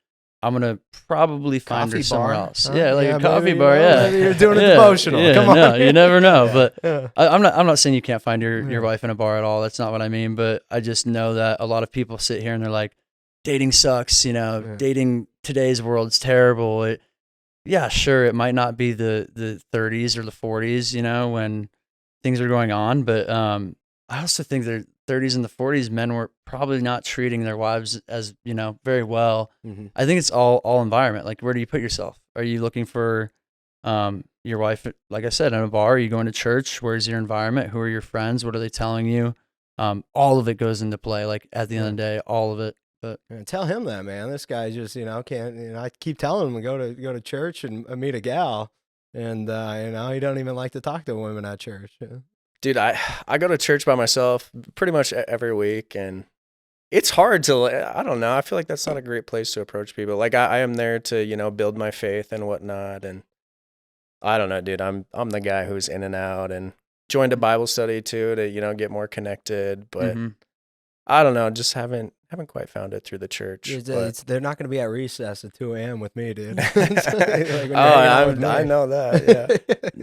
I'm going to probably find her Coffee somewhere bar? else. Huh? Yeah, like Yeah, a coffee maybe, bar. Yeah. maybe you're doing it Yeah, devotional. yeah, Come on. No, you never know. But Yeah. I'm not saying you can't find your Yeah. wife in a bar at all. That's not what I mean. But I just know that a lot of people sit here and they're like, dating sucks, dating today's world is terrible. Yeah, sure, it might not be the 30s or the 40s, when things are going on, but I also think the 30s and the 40s, men were probably not treating their wives as, very well. I think it's all environment. Like, where do you put yourself? Are you looking for your wife, like I said, in a bar? Are you going to church? Where's your environment? Who are your friends? What are they telling you? All of it goes into play, like, at the end of the day, all of it. But tell him that, man. This guy just, can't. I keep telling him to go to church and meet a gal, and he don't even like to talk to women at church. Dude, I go to church by myself pretty much every week, and it's hard to, I don't know, I feel like that's not a great place to approach people. Like, I am there to, build my faith and whatnot, and I don't know, dude, I'm the guy who's in and out, and joined a Bible study too to, get more connected, but I don't know, just haven't quite found it through the church. They're not going to be at recess at 2 a.m. with me, dude. I know that, yeah.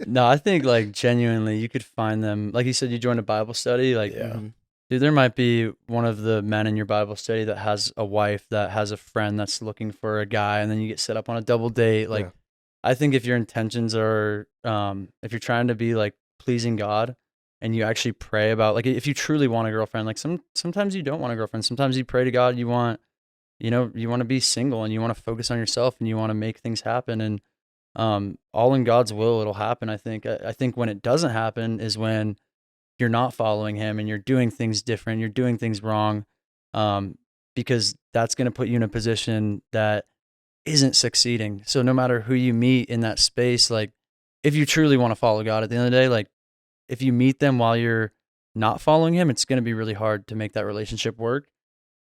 No, I think, like, genuinely, you could find them. Like you said, you joined a Bible study. Like, dude, there might be one of the men in your Bible study that has a wife that has a friend that's looking for a guy, and then you get set up on a double date. Like, I think if your intentions are, if you're trying to be, like, pleasing God, and you actually pray about, like, if you truly want a girlfriend, like, sometimes you don't want a girlfriend. Sometimes you pray to God, you want to be single, and you want to focus on yourself, and you want to make things happen. And all in God's will, it'll happen. I think when it doesn't happen is when you're not following him and you're doing things different, you're doing things wrong, because that's going to put you in a position that isn't succeeding. So no matter who you meet in that space, like, if you truly want to follow God at the end of the day, like, if you meet them while you're not following him, it's going to be really hard to make that relationship work.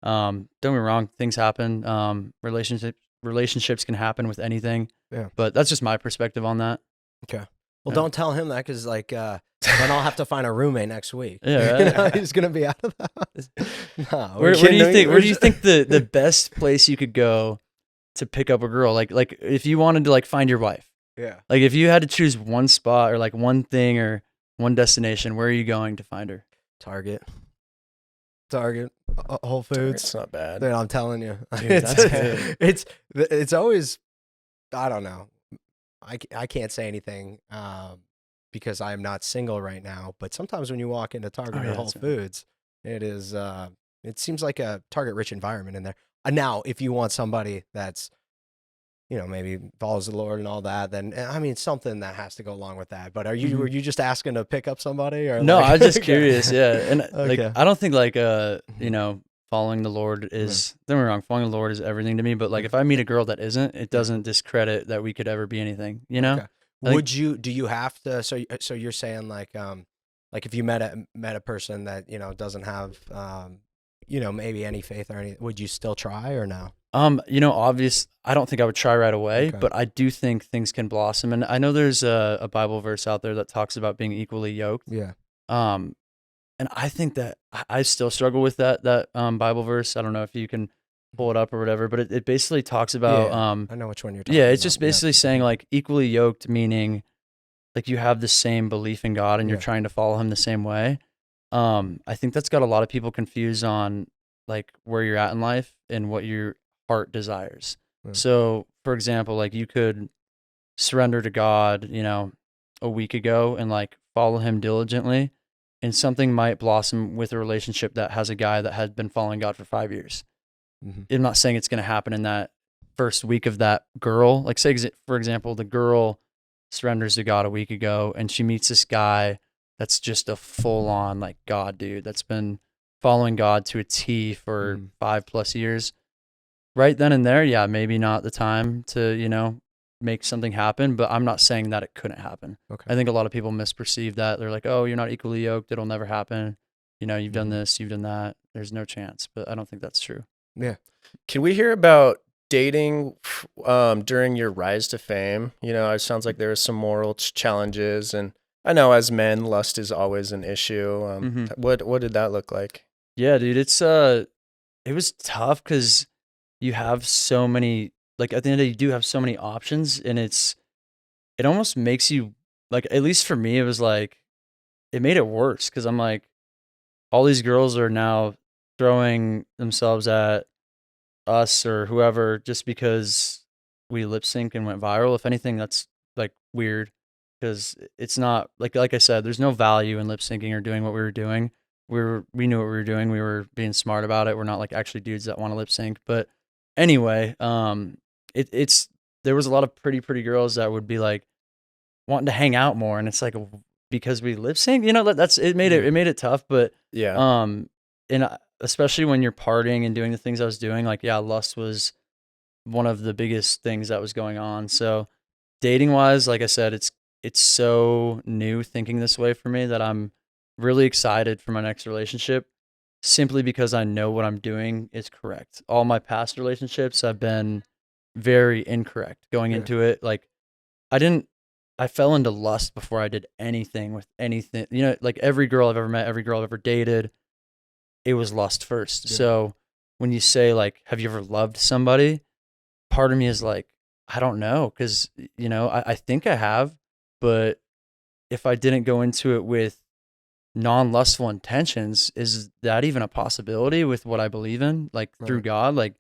Don't get me wrong, things happen. Relationships can happen with anything. Yeah. But that's just my perspective on that. Okay. Well, don't tell him that, because, like, Then I'll have to find a roommate next week. Yeah, You know, right. he's gonna be out of the house. No, Where do kidding, you no, think? we're Where do you think the best place you could go to pick up a girl? Like if you wanted to like find your wife, yeah. like if you had to choose one spot or like one thing or one destination, where are you going to find her? Target, Whole Foods. It's not bad. Dude, I'm telling you, Dude, it's, that's good. it's always, I don't know. I can't say anything because I am not single right now. But sometimes when you walk into Target or yeah, Whole that's right. Foods, it seems like a Target-rich environment in there. Now, if you want somebody that's, maybe follows the Lord and all that, then I mean something that has to go along with that. But were you just asking to pick up somebody, or No, like, I was just okay. curious. Yeah, and like Okay. I don't think like following the Lord is. Don't get me wrong, following the Lord is everything to me. But like if I meet a girl that isn't, it doesn't discredit that we could ever be anything. You know? Okay. Like- Do you have to? So you're saying like if you met a person that doesn't have maybe any faith or any, would you still try or no? Obvious. I don't think I would try right away, Okay. but I do think things can blossom. And I know there's a Bible verse out there that talks about being equally yoked. Yeah. And I think that I still struggle with that Bible verse. I don't know if you can pull it up or whatever, but it basically talks about I know which one you're talking yeah, about. it's just basically saying like equally yoked, meaning like you have the same belief in God and you're Yeah. trying to follow him the same way. I think that's got a lot of people confused on like where you're at in life and what your heart desires. Yeah. So, for example, like you could surrender to God, a week ago and like follow him diligently, and something might blossom with a relationship that has a guy that had been following God for 5 years. Mhm. I'm not saying it's going to happen in that first week of that girl. Like say, for example, the girl surrenders to God a week ago and she meets this guy that's just a full on like God dude that's been following God to a T for 5+ years. Right then and there, yeah, maybe not the time to, make something happen, but I'm not saying that it couldn't happen. Okay. I think a lot of people misperceive that. They're like, oh, you're not equally yoked. It'll never happen. You've done this, you've done that. There's no chance, but I don't think that's true. Yeah. Can we hear about dating during your rise to fame? It sounds like there were some moral challenges, and I know as men, lust is always an issue. What did that look like? Yeah, dude, it was tough because you have so many, like at the end of the day, you do have so many options, and it almost makes you, like, at least for me, it was like, it made it worse because I'm like, all these girls are now throwing themselves at us or whoever just because we lip sync and went viral. If anything, that's like weird because it's not like I said, there's no value in lip syncing or doing what we were doing. We knew what we were doing. We were being smart about it. We're not like actually dudes that want to lip sync. But anyway, it's there was a lot of pretty girls that would be like wanting to hang out more, and it's like because we lip sync, that's it made it tough. But Yeah. and especially when you're partying and doing the things I was doing, like yeah, lust was one of the biggest things that was going on. So dating wise, like I said, it's so new thinking this way for me that I'm really excited for my next relationship simply because I know what I'm doing is correct. All my past relationships have been very incorrect going into it. Like I fell into lust before I did anything with anything. Like every girl I've ever met, every girl I've ever dated, it was lust first. Yeah. So when you say like, have you ever loved somebody? Part of me is like, I don't know. Cause I think I have, but if I didn't go into it with non-lustful intentions, is that even a possibility with what I believe in? Like through God, like,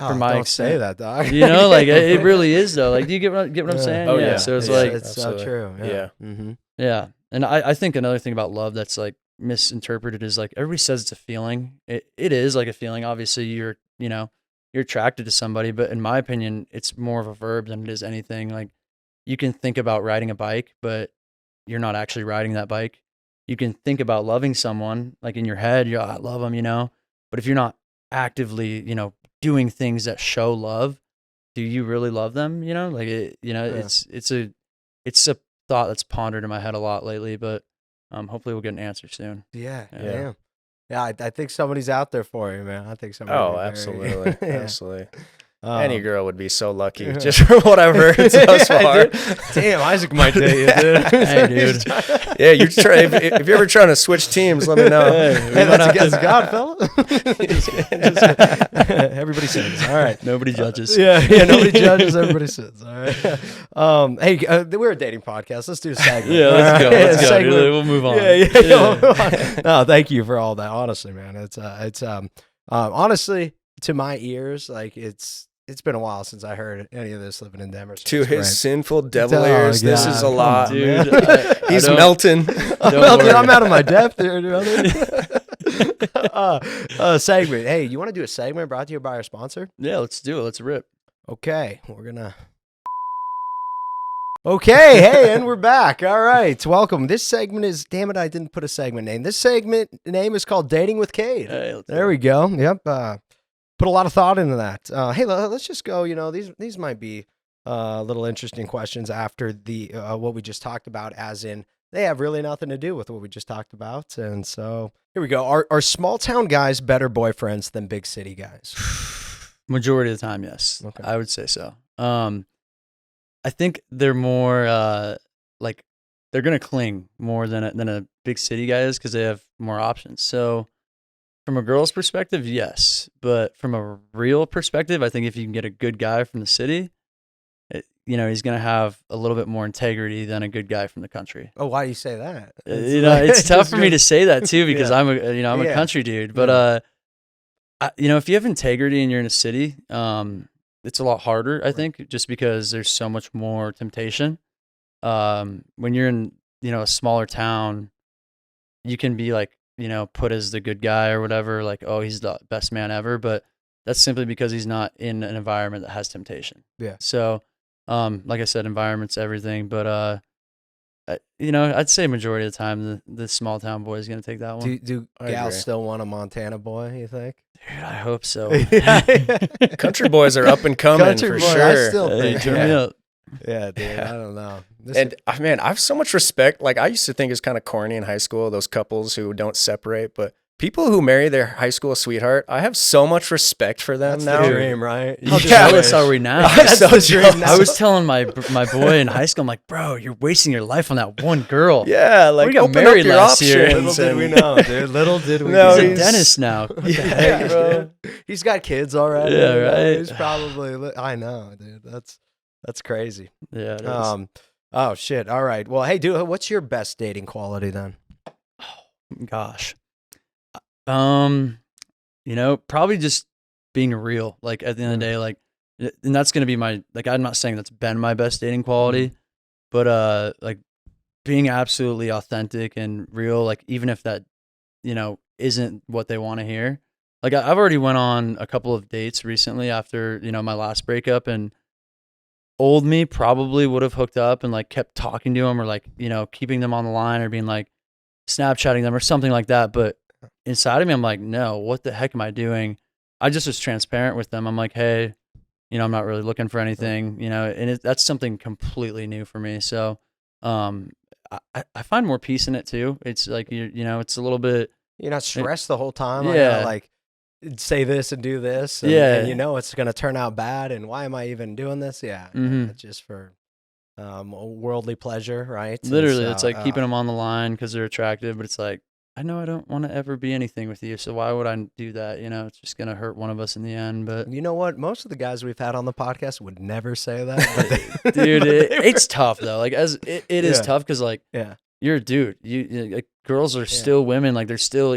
Oh, my don't say extent. that, dog. Like it really is though. Like, do you get what I'm saying? Oh, yeah. So it's Yeah. like, it's so Absolutely. true. Yeah. Mm-hmm. yeah. And I think another thing about love that's like misinterpreted is like everybody says it's a feeling. It is like a feeling. Obviously you're attracted to somebody, but in my opinion, it's more of a verb than it is anything. Like you can think about riding a bike, but you're not actually riding that bike. You can think about loving someone like in your head, I love them, but if you're not actively, doing things that show love, do you really love them? Like it's a thought that's pondered in my head a lot lately, but hopefully we'll get an answer soon. Yeah. Yeah. Yeah. I think somebody's out there for you, man. I think somebody. Oh, absolutely. Yeah. Absolutely. Any girl would be so lucky, just for what I've heard thus far. Damn, Isaac might date you, dude. Hey, dude. Yeah, you're trying. If you're ever trying to switch teams, let me know. Hey, that's against God, fella. Everybody sins. All right. Nobody judges. Yeah, nobody judges. Everybody sins. All right. Hey, we're a dating podcast. Let's do a segment. Yeah, let's go. Let's go. Dude. We'll move on. Yeah. No, thank you for all that. Honestly, man, it's honestly, to my ears, like it's been a while since I heard any of this living in Denver. So to his sinful devil ears, this is a lot, dude. He's melting. I'm out of my depth here, brother. Segment. Hey, you want to do a segment brought to you by our sponsor? Yeah, let's do it. Let's rip. Okay, we're gonna. Okay, hey, and we're back. All right, welcome. This segment is, damn it, I didn't put a segment name. This segment name is called Dating with Kade. Hey, there we go. Yep. Put a lot of thought into that. Hey, let's just go. You know, these might be little interesting questions after the what we just talked about, as in they have really nothing to do with what we just talked about. And so here we go. Are small town guys better boyfriends than big city guys? Majority of the time, yes. Okay. I would say so. I think they're more like they're gonna cling more than a big city guy is because they have more options. So from a girl's perspective, yes, but from a real perspective, I think if you can get a good guy from the city, he's gonna have a little bit more integrity than a good guy from the country. Oh, why do you say that? It's tough for me to say that too because I'm a country dude. But if you have integrity and you're in a city, it's a lot harder, I think, just because there's so much more temptation. When you're in, a smaller town, you can be like, put as the good guy or whatever, like, oh, he's the best man ever. But that's simply because he's not in an environment that has temptation. Yeah. So, like I said, environment's everything. But, I'd say majority of the time, the small town boy is going to take that one. Do gals still want a Montana boy, you think? Dude, I hope so. Country boys are up and coming Country for boy, sure. I still Hey, think. turn me up. Yeah, dude, I don't know. And man, I have so much respect. Like I used to think it's kind of corny in high school, those couples who don't separate, but people who marry their high school sweetheart, I have so much respect for them that's now. the dream, right? How jealous are we now? That's the dream now. I was telling my boy in high school, I'm like, bro, you're wasting your life on that one girl. Yeah, like we got open married up your last year. options. Little did we know, dude. Little did we No, know. He's a he's- dentist now. What the heck, bro? He's got kids already. Yeah, you know? right. He's probably. I know, dude. That's crazy. Yeah, it is. Oh shit. All right. Well, hey, dude, what's your best dating quality then? Gosh. Probably just being real. Like at the end of the day, like, and that's gonna be I'm not saying that's been my best dating quality, but like being absolutely authentic and real. Like even if that, isn't what they want to hear. Like I've already went on a couple of dates recently after my last breakup, and old me probably would have hooked up and like kept talking to them or like keeping them on the line or being like Snapchatting them or something like that. But inside of me, I'm like, no, what the heck am I doing? I just was transparent with them. I'm like, hey, I'm not really looking for anything, and that's something completely new for me. So, I find more peace in it too. It's like, it's a little bit. You're not stressed the whole time. Yeah. I gotta, like say this and do this. And, Yeah. and it's going to turn out bad. And why am I even doing this? Yeah. Mhm. It's just for worldly pleasure, right? And Literally, so, it's like keeping them on the line because they're attractive, but it's like, I know I don't want to ever be anything with you, so why would I do that? It's just gonna hurt one of us in the end. But You know what? Most of the guys we've had on the podcast would never say that. But dude, but they were- it's tough though. Like it is Yeah. tough because like yeah. you're a dude. Like, girls are still women. Like they're still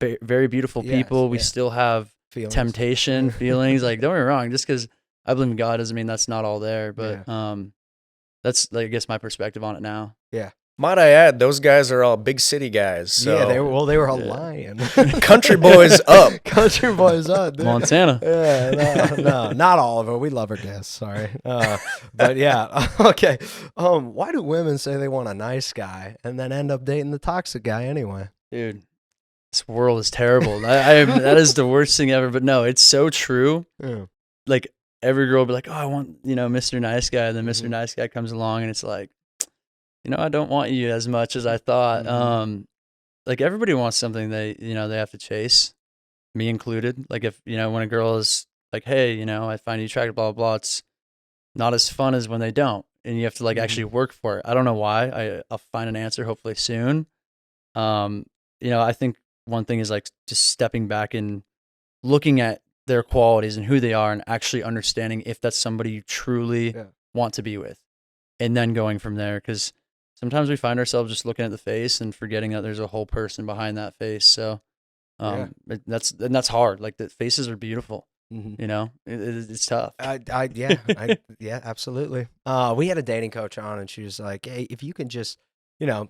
very beautiful Yes, people. We yeah. still have Feelings. temptation, feelings. Like don't get me wrong. Just because I believe in God doesn't mean that's not all there. But that's like, I guess my perspective on it now. Might I add, those guys are all big city guys. So Yeah, they were all Yeah. lying. country boys up. Country boys up, dude. Montana. Yeah, no, not all of them. We love our guests. Sorry, but yeah, okay. Why do women say they want a nice guy and then end up dating the toxic guy anyway? Dude, this world is terrible. That is the worst thing ever. But no, it's so true. Yeah. Like every girl will be like, oh, I want, Mr. Nice Guy. And then Mr. Nice Guy comes along and it's like, I don't want you as much as I thought. Like everybody wants something they have to chase, me included. Like if, when a girl is like, hey, I find you attractive, blah, blah, blah. It's not as fun as when they don't. And you have to like actually work for it. I don't know why. I'll find an answer hopefully soon. I think one thing is like just stepping back and looking at their qualities and who they are and actually understanding if that's somebody you truly want to be with, and then going from there. Because sometimes we find ourselves just looking at the face and forgetting that there's a whole person behind that face. So that's hard. Like the faces are beautiful. It's tough. Yeah, absolutely. We had a dating coach on, and she was like, hey, if you can just,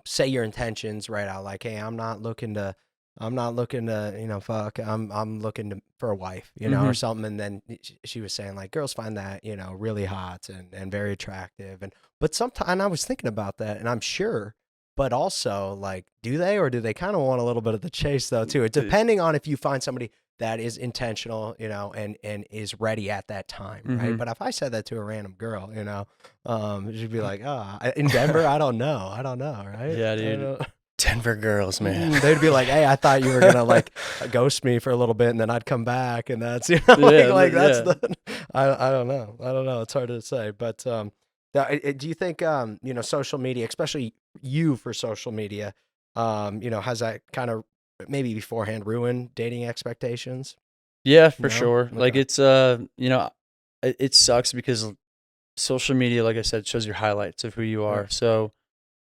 say your intentions right out, like, hey, I'm not looking to, fuck, I'm looking for a wife, or something. And then she was saying like, girls find that, really hot and very attractive. But sometimes, and I was thinking about that, and I'm sure, but also like, do they kind of want a little bit of the chase though too? It's depending on if you find somebody that is intentional, and is ready at that time, right? But if I said that to a random girl, she'd be like, in Denver, I don't know, right? Yeah, dude. Denver girls, man. They'd be like, hey, I thought you were gonna like ghost me for a little bit, and then I'd come back, and that's that's the I don't know. It's hard to say, but do you think social media, especially you for social media, has that kind of maybe beforehand ruin dating expectations? Yeah, for sure. Okay. Like it's it sucks because social media, like I said, shows your highlights of who you are. So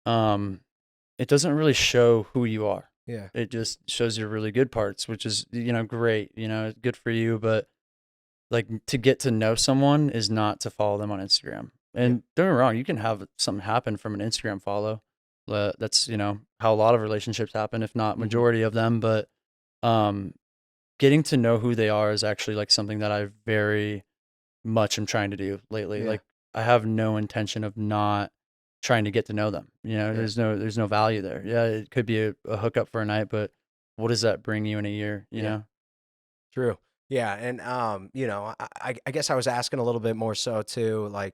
it doesn't really show who you are. Yeah. It just shows your really good parts, which is great, good for you, but like to get to know someone is not to follow them on Instagram. And don't get me wrong, you can have something happen from an Instagram follow. That's how a lot of relationships happen, if not majority of them. But getting to know who they are is actually like something that I very much am trying to do lately. Like I have no intention of not trying to get to know them. There's no value there. Yeah, it could be a hookup for a night, but what does that bring you in a year? You know? True. Yeah, and I guess I was asking a little bit more so too, like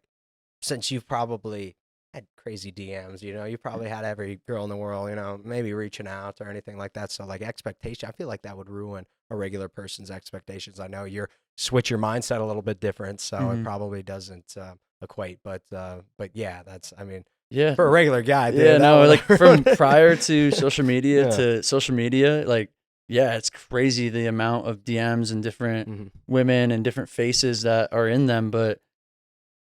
since you've probably had crazy DMs, you probably had every girl in the world, maybe reaching out or anything like that. So like expectation, I feel like that would ruin a regular person's expectations. I know you're switch your mindset a little bit different, so it probably doesn't equate. But yeah, for a regular guy, dude, like from prior to social media to social media, like it's crazy the amount of DMs and different women and different faces that are in them. But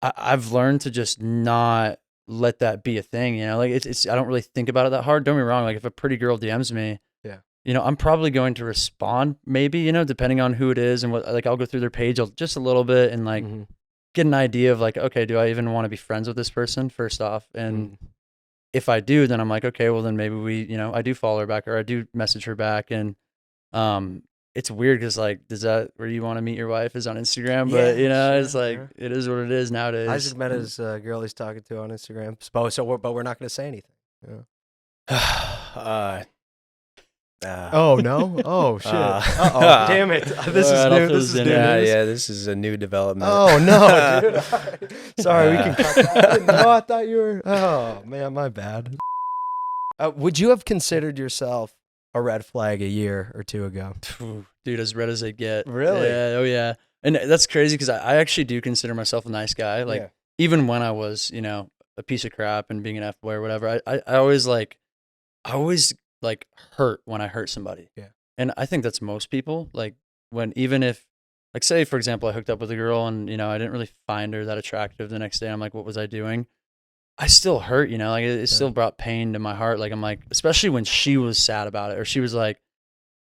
I've learned to just not let that be a thing, like it's I don't really think about it that hard. Don't get me wrong, like if a pretty girl DMs me, I'm probably going to respond maybe, depending on who it is and what, like I'll go through their page just a little bit and like get an idea of like, okay, do I even want to be friends with this person first off? And if I do, then I'm like, okay, well then maybe we, I do follow her back or I do message her back. And it's weird because like, does that where you want to meet your wife is on Instagram? But it's like it is what it is nowadays. I just met his girl he's talking to on Instagram. But we're not going to say anything. Oh no! Oh shit! Damn it! This is new. This is new. This is a new development. Oh no, dude! Sorry, we can cut that. No, I thought you were. Oh man, my bad. Would you have considered yourself a red flag a year or two ago? Dude, as red as they get. Really? Yeah. Oh yeah. And that's crazy because I actually do consider myself a nice guy. Like even when I was, a piece of crap and being an F boy or whatever, I always hurt when I hurt somebody. Yeah. And I think that's most people. Like when, even if like, say for example, I hooked up with a girl and, I didn't really find her that attractive the next day. I'm like, what was I doing? I still hurt, like it still brought pain to my heart. Like, I'm like, especially when she was sad about it or she was like,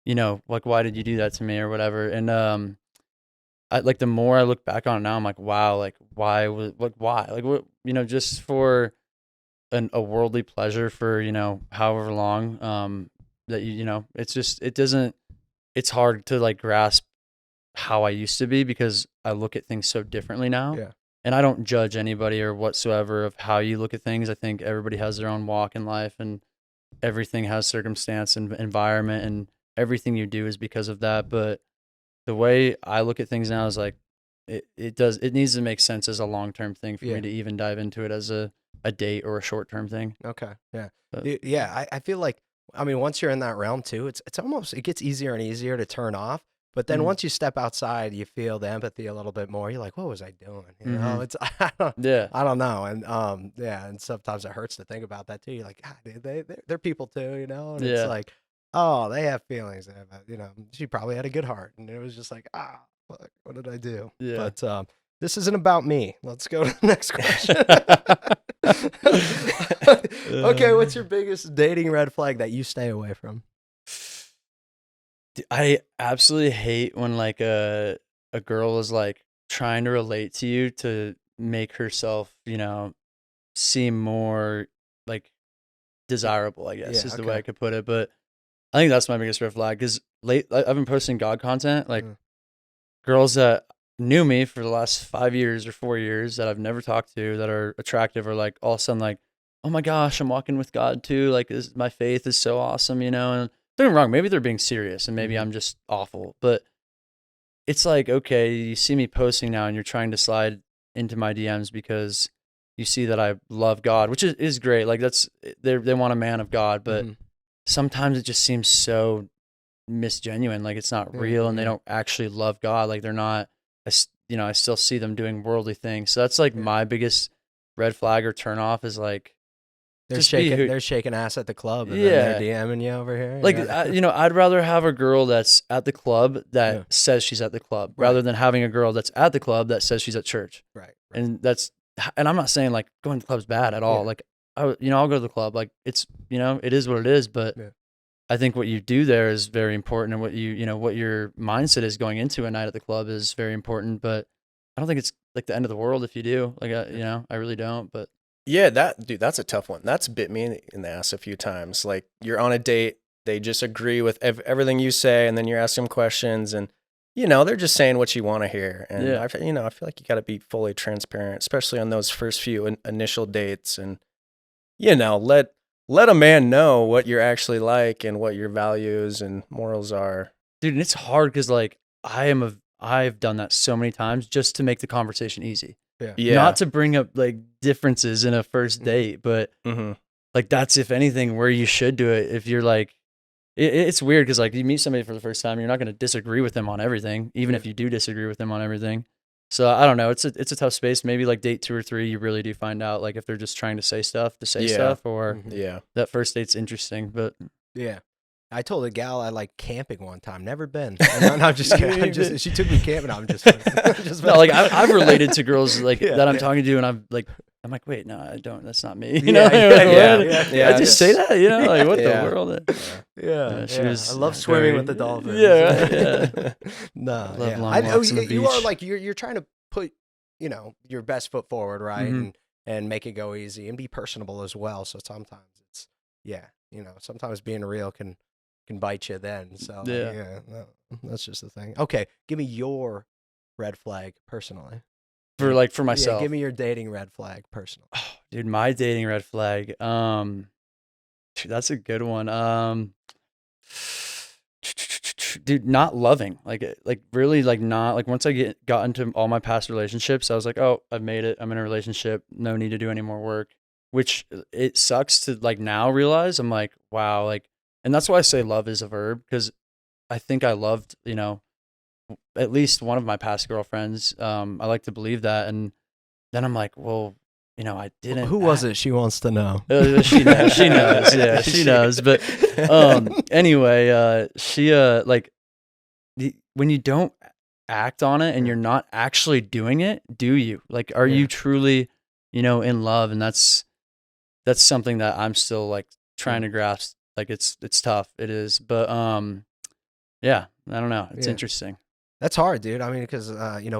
like, why did you do that to me or whatever? And, I like the more I look back on it now, I'm like, wow, like why, like what, just for a worldly pleasure for, however long, that, it's hard to like grasp how I used to be because I look at things so differently now. Yeah. And I don't judge anybody or whatsoever of how you look at things. I think everybody has their own walk in life and everything has circumstance and environment and everything you do is because of that. But the way I look at things now is like, it needs to make sense as a long-term thing for me to even dive into it as a date or a short-term thing. Okay. Yeah. I feel like, once you're in that realm too, it's almost, it gets easier and easier to turn off. But then Mhm. once you step outside, you feel the empathy a little bit more. You're like, what was I doing? You know, Mhm. it's Yeah. I don't know, and and sometimes it hurts to think about that too. You're like, God, dude, they're people too, you know, and it's Yeah. like, oh, they have feelings. They have, you know, she probably had a good heart, and it was just like, fuck, what did I do? Yeah. But this isn't about me. Let's go to the next question. Okay, what's your biggest dating red flag that you stay away from? I absolutely hate when like a girl is like trying to relate to you to make herself, seem more like desirable, I guess Yeah, is the way okay. I could put it. But I think that's my biggest red flag because I've been posting God content, like girls that knew me for the last 5 years or 4 years that I've never talked to that are attractive are like all of a sudden like, oh my gosh, I'm walking with God too. Like my faith is so awesome, and don't get me wrong, maybe they're being serious and maybe Mhm. I'm just awful, but it's like, okay, you see me posting now and you're trying to slide into my DMs because you see that I love God, which is great. Like they want a man of God, but Mhm. sometimes it just seems so misgenuine, like it's not real and they Yeah. don't actually love God. Like they're not, I still see them doing worldly things. So that's like Yeah. my biggest red flag or turn off is like, They're just be who, they're shaking ass at the club, and then they're yeah. DMing you over here. Like, Yeah. I'd rather have a girl that's at the club that Yeah. says she's at the club Right. rather than having a girl that's at the club that says she's at church. Right. And and I'm not saying like going to the club's bad at all. Yeah. Like, I'll go to the club. Like it's, it is what it is. But Yeah. I think what you do there is very important. And what your mindset is going into a night at the club is very important. But I don't think it's like the end of the world if you do. Like, I really don't. But Yeah, that's a tough one. That's bit me in the ass a few times. Like you're on a date, they just agree with everything you say, and then you're asking them questions, and they're just saying what you want to hear. And Yeah. I feel like you got to be fully transparent, especially on those first few initial dates, and let a man know what you're actually like and what your values and morals are. dude, and it's hard because like I've done that so many times just to make the conversation easy. Yeah. Yeah. Not to bring up like differences in a first Mhm. date, but Mm-hmm. like that's if anything where you should do it. If you're like, it's weird because like you meet somebody for the first time, you're not going to disagree with them on everything, even Yeah. if you do disagree with them on everything. So I don't know. It's a tough space. Maybe like date 2 or 3, you really do find out like if they're just trying to say stuff to say Yeah. stuff, or Mhm. Yeah. that first date's interesting. But Yeah. I told a gal I like camping one time. Never been. No, I'm just kidding. She took me camping. I'm just no, like I've related to girls like Yeah, that I'm yeah. talking to, and I'm like, wait, no, I don't. That's not me. Yeah, Like, yeah, what? yeah, I just say that, like what Yeah. the world? Yeah, she was I love swimming very- with the dolphins. Yeah, right, yeah. No, Love yeah. long I know walks on the you are beach. like you're trying to put your best foot forward, right, Mhm. and make it go easy and be personable as well. So sometimes it's sometimes being real can bite you then. So Yeah. that's just the thing. Okay, give me your red flag personally. For Yeah, myself. give me your dating red flag personally. Dude, my dating red flag. Dude, that's a good one. Dude, not loving, like really, like not like once I got into all my past relationships, I was like, oh, I've made it. I'm in a relationship. No need to do any more work. Which it sucks to like now realize. I'm like, wow, like, and that's why I say love is a verb because I think I loved, at least one of my past girlfriends. I like to believe that, and then I'm like, well, I didn't. Who was it? She wants to know. She knows. She knows. Yeah, she knows. But anyway, she like when you don't act on it and you're not actually doing it, do you? Like, are you truly, in love? And that's something that I'm still like trying to grasp. Like it's tough. It is. But yeah, I don't know. It's interesting. That's hard, dude. I mean, because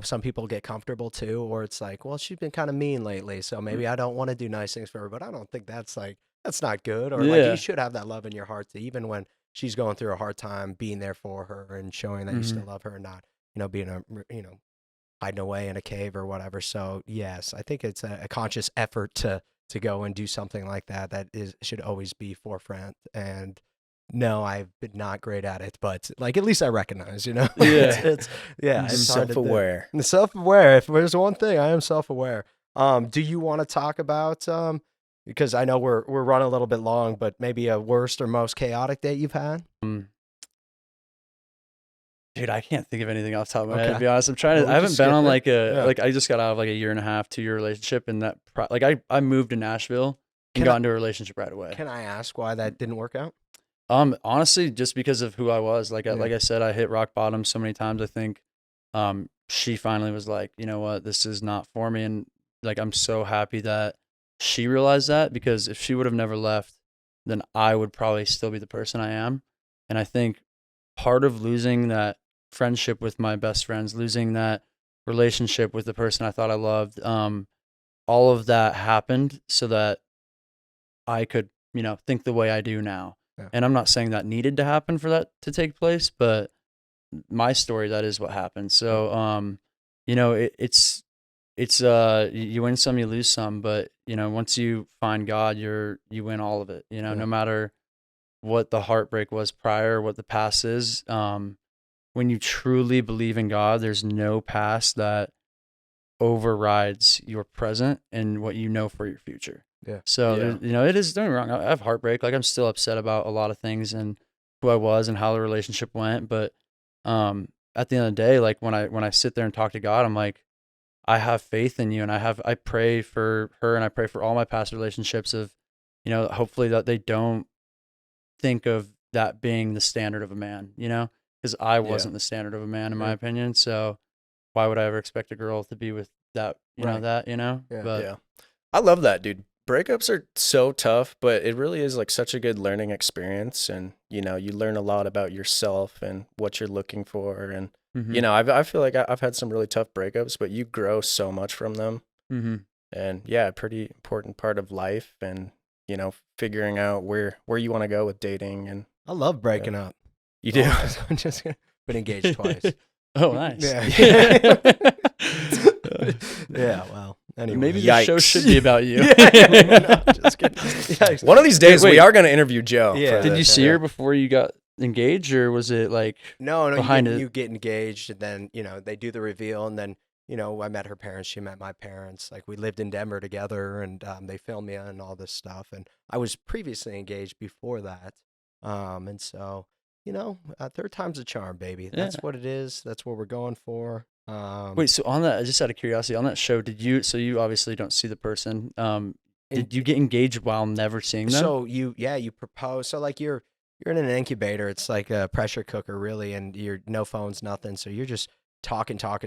some people get comfortable too, or it's like, well, she's been kind of mean lately, so maybe I don't want to do nice things for her. But I don't think that's not good. Or like Yeah. you should have that love in your heart to even when she's going through a hard time, being there for her and showing that you still love her, and not being hiding away in a cave or whatever. So yes, I think it's a conscious effort to go and do something like that. That should always be forefront. And no, I've been not great at it, but like at least I recognize, Yeah. it's hard to do. Self-aware. Self-aware. If there's one thing, I am self-aware. Do you want to talk about because I know we're running a little bit long, but maybe a worst or most chaotic date you've had? Dude, I can't think of anything off the top of my head, Okay. to be honest. I'm trying to, Well, I haven't been on like yeah. like, I just got out of like a 1.5 2 year relationship, and I moved to Nashville and Can got I- into a relationship right away. Can I ask why that didn't work out? Honestly, just because of who I was. Like, Yeah. like I said, I hit rock bottom so many times. I think, she finally was like, you know what, this is not for me. And like, I'm so happy that she realized that, because if she would have never left, then I would probably still be the person I am. And I think part of losing that friendship with my best friends, losing that relationship with the person I thought I loved, all of that happened so that I could, think the way I do now. Yeah. And I'm not saying that needed to happen for that to take place, but my story, that is what happened. So, it's you win some, you lose some, but once you find God, you win all of it, Yeah. no matter what the heartbreak was prior, what the past is. When you truly believe in God, there's no past that overrides your present and what you know for your future. Yeah. So, Yeah. it is, don't get me wrong, I have heartbreak. Like, I'm still upset about a lot of things and who I was and how the relationship went. But at the end of the day, like when I sit there and talk to God, I'm like, I have faith in you, and I pray for her, and I pray for all my past relationships of, hopefully that they don't think of that being the standard of a man, because I wasn't the standard of a man in my opinion. So why would I ever expect a girl to be with that, Right. Yeah. But Yeah. I love that, dude. Breakups are so tough, but it really is like such a good learning experience. And, you learn a lot about yourself and what you're looking for. And, mhm, I feel like I've had some really tough breakups, but you grow so much from them. mhm. And yeah, a pretty important part of life, and, figuring out where you want to go with dating. And I love breaking up. you do. I'm just been engaged twice. Oh, nice. Yeah. Yeah. Well, anyway. Maybe the show Yikes. should be about you. No, just kidding. Yikes. One of these days, Wait. we are going to interview Joe. Yeah. for Did you this. see her before you got engaged, or was it like No, behind you get engaged, and then they do the reveal, and then I met her parents, she met my parents. Like, we lived in Denver together, and they filmed me and all this stuff. And I was previously engaged before that, and so third time's a charm, baby. That's Yeah. what it is. That's what we're going for. Wait, so on that, just out of curiosity, on that show, so you obviously don't see the person. Did you get engaged while never seeing them? So you propose. So like you're in an incubator. It's like a pressure cooker, really, and you're no phones, nothing. So you're just talking. But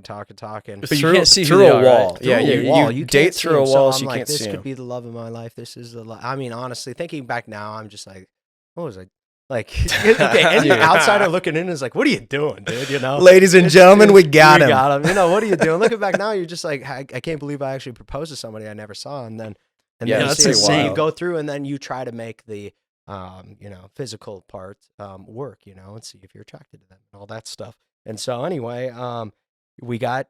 you Through- can't see who through they a are, wall. right? Yeah, Through a you wall. You date can't see through a him. wall, So so I'm you like, can't this see could him. be the love of my life. This is the I mean, honestly, thinking back now, I'm just like, what was I like? Okay, any outsider looking in is like, what are you doing, dude? Ladies and gentlemen, we got him. Got him. What are you doing? Looking back now, you're just like, I can't believe I actually proposed to somebody I never saw, and then Yeah, you that's see it, insane. You go through, and then you try to make the physical part work, and see if you're attracted to them and all that stuff. And so anyway, we got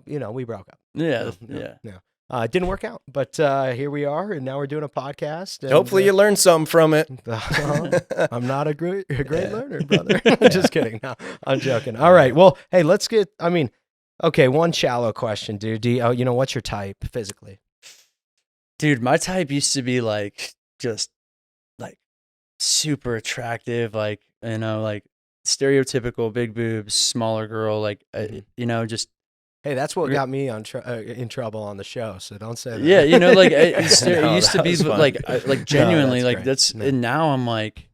we broke up. Yeah, No, yeah. no. It didn't work out, but here we are, and now we're doing a podcast. And, Hopefully, you learn something from it. I'm not a great learner, brother. Just kidding. No, I'm joking. All right. Well, hey, let's get. Okay, one shallow question, dude. What's your type physically? Dude, my type used to be like just like super attractive, like like stereotypical big boobs, smaller girl, like just Hey, that's what got me in trouble on the show. So don't say that. yeah, like it used No, to that be was fun. like genuinely that's like great. that's No. and now I'm like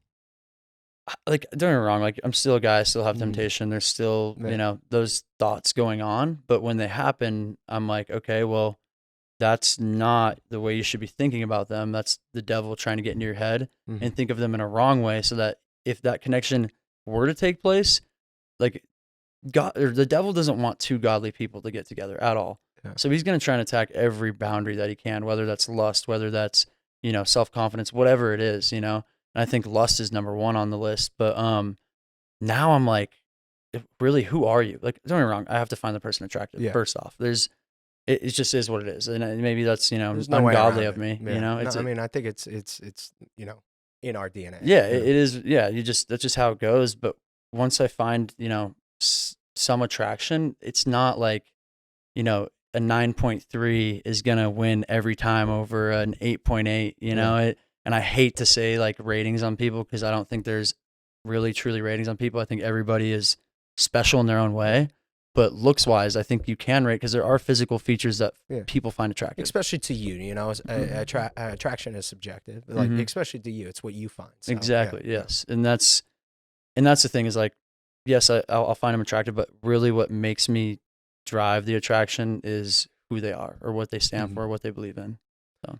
don't get me wrong, like I'm still a guy, I still have temptation. There's still Yeah. those thoughts going on, but when they happen, I'm like, okay, well, that's not the way you should be thinking about them. That's the devil trying to get into your head and think of them in a wrong way, so that if that connection were to take place, like God or the devil doesn't want two godly people to get together at all. Yeah. So he's going to try and attack every boundary that he can, whether that's lust, whether that's, self-confidence, whatever it is, And I think lust is number one on the list. But now I'm like, really, who are you? Like, don't get me wrong, I have to find the person attractive. Yeah. First off, it just is what it is, and maybe that's There's no way ungodly around of me. it. Yeah. It's I think it's in our DNA. yeah, it is. Yeah, that's just how it goes. But once I find some attraction, it's not like a 9.3 is gonna win every time over an 8.8. And I hate to say like ratings on people, because I don't think there's really truly ratings on people. I think everybody is special in their own way. But looks wise, I think you can rate because there are physical features that people find attractive. Especially to you, you know, attraction is subjective. Like especially to you, it's what you find. So, exactly. Yes. And that's the thing is like, yes, I'll find them attractive, but really what makes me drive the attraction is who they are or what they stand for, what they believe in. So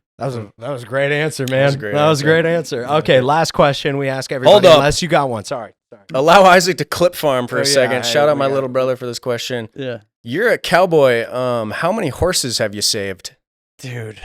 that was a great answer, man. That was a great answer. Okay, last question we ask everybody. Hold up. Unless you got one. Sorry. Allow Isaac to clip farm for a second. Hey, Shout out my little brother for this question. Yeah. You're a cowboy. How many horses have you saved? Dude,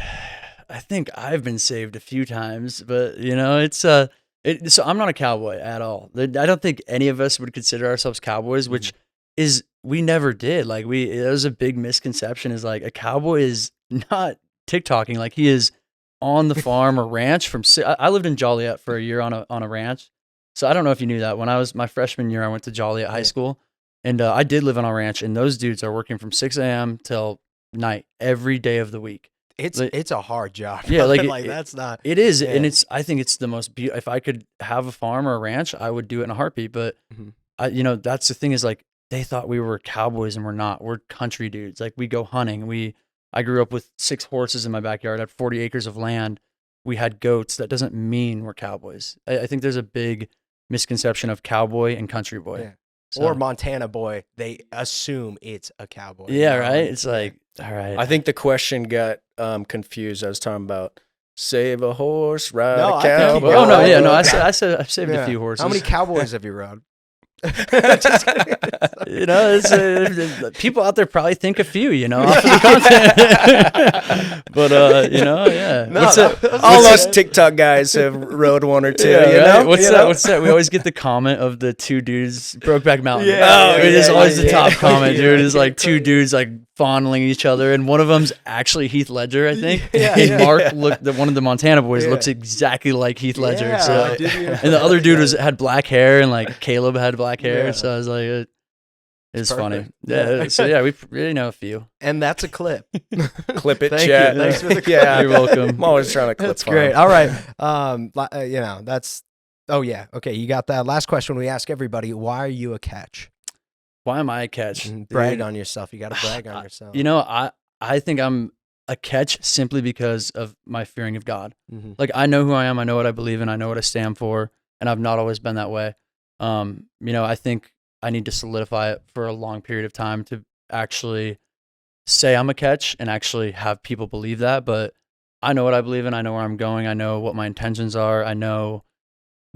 I think I've been saved a few times, but you know, so I'm not a cowboy at all. I don't think any of us would consider ourselves cowboys, which is, we never did. Like it was a big misconception is like a cowboy is not TikToking. Like he is on the farm or ranch I lived in Joliet for a year on a ranch. So I don't know if you knew that. When I was my freshman year, I went to Joliet High School, and I did live on a ranch, and those dudes are working from 6 a.m. till night every day of the week. It's a hard job. Yeah, like that's not. It is, and I think it's the most beautiful. If I could have a farm or a ranch, I would do it in a heartbeat. But that's the thing is like they thought we were cowboys, and we're not. We're country dudes. Like we go hunting. I grew up with 6 horses in my backyard. I had 40 acres of land. We had goats. That doesn't mean we're cowboys. I think there's a big misconception of cowboy and country boy. Yeah. So. Or Montana boy. They assume it's a cowboy. Yeah, right? It's like, all right. I think the question got confused. I was talking about save a horse, ride a cowboy. Oh, no, yeah, no. I said I've saved a few horses. How many cowboys have you rode? You know, people out there probably think a few, you know, off the content. But you know, yeah. No, all us TikTok guys have rode one or two. Yeah, you know? Right? What's that? We always get the comment of the 2 dudes, Brokeback Mountain. Yeah, it is always the top comment, dude. It's like 2 dudes like fondling each other, and one of them's actually Heath Ledger, I think. And Mark one of the Montana boys looks exactly like Heath Ledger. And the other dude had black hair, and like Caleb had black hair. So I was like, it's funny. Yeah. So yeah, we really know a few. And that's a clip. Clip it, Thank chat. you. Thanks for the clip. Yeah, you're welcome. I'm always trying to clip. That's great. All right. You know, that's. Oh yeah. Okay, you got that. Last question we ask everybody: why are you a catch? Why am I a catch? Brag on yourself. You got to brag on yourself. You know, I think I'm a catch simply because of my fearing of God. Like I know who I am. I know what I believe in. I know what I stand for, and I've not always been that way. You know, I think I need to solidify it for a long period of time to actually say I'm a catch and actually have people believe that. But I know what I believe in. I know where I'm going. I know what my intentions are. I know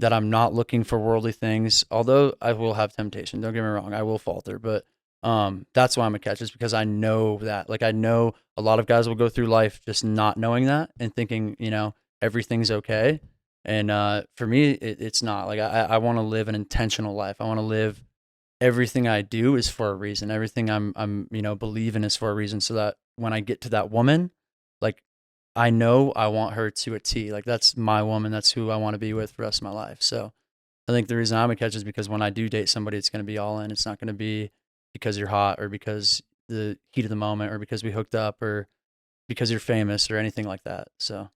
that I'm not looking for worldly things, although I will have temptation. Don't get me wrong. I will falter, but that's why I'm a catch, is because I know that. Like I know a lot of guys will go through life just not knowing that and thinking, you know, everything's okay. And for me, it's not. Like I want to live an intentional life. I want to live, everything I do is for a reason. Everything I'm you know, believe in is for a reason, so that when I get to that woman, like I know I want her to a T. Like that's my woman. That's who I want to be with for the rest of my life. So I think the reason I'm a catch is because when I do date somebody, it's going to be all in. It's not going to be because you're hot or because the heat of the moment or because we hooked up or because you're famous or anything like that. So.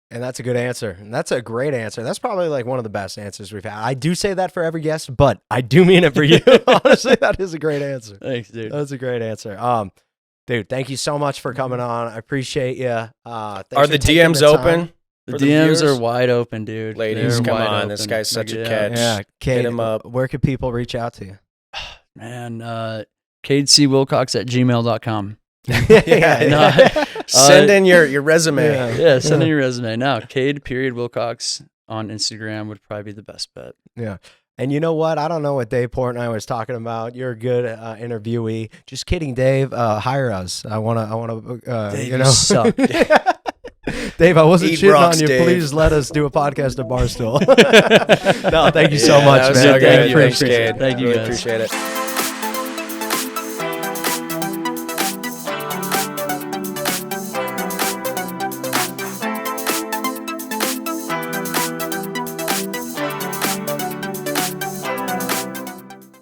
And that's a good answer. And that's a great answer. That's probably like one of the best answers we've had. I do say that for every guest, but I do mean it for you. Honestly, that is a great answer. Thanks, dude. That's a great answer. Dude, thank you so much for coming on. I appreciate you. Are the DMs open? The DMs are wide open, dude. Ladies, They're come on. open. This guy's such a Yeah. catch. Yeah, Hit him up. Where can people reach out to you? Man, KadeCWilcox@gmail.com. Send in your resume. Yeah, send in your resume. Now, Kade.Wilcox on Instagram would probably be the best bet. Yeah. And you know what? I don't know what Dave Portnoy was talking about. You're a good interviewee. Just kidding, Dave. Hire us. I want to, Dave, you know. you suck. Dave, I wasn't Eat shitting rocks, on you. Dave. Please let us do a podcast at Barstool. No, thank you so much, that was man. so good. Thank you. Thanks, Appreciate Kade. it. Thank you, Really guys. appreciate it.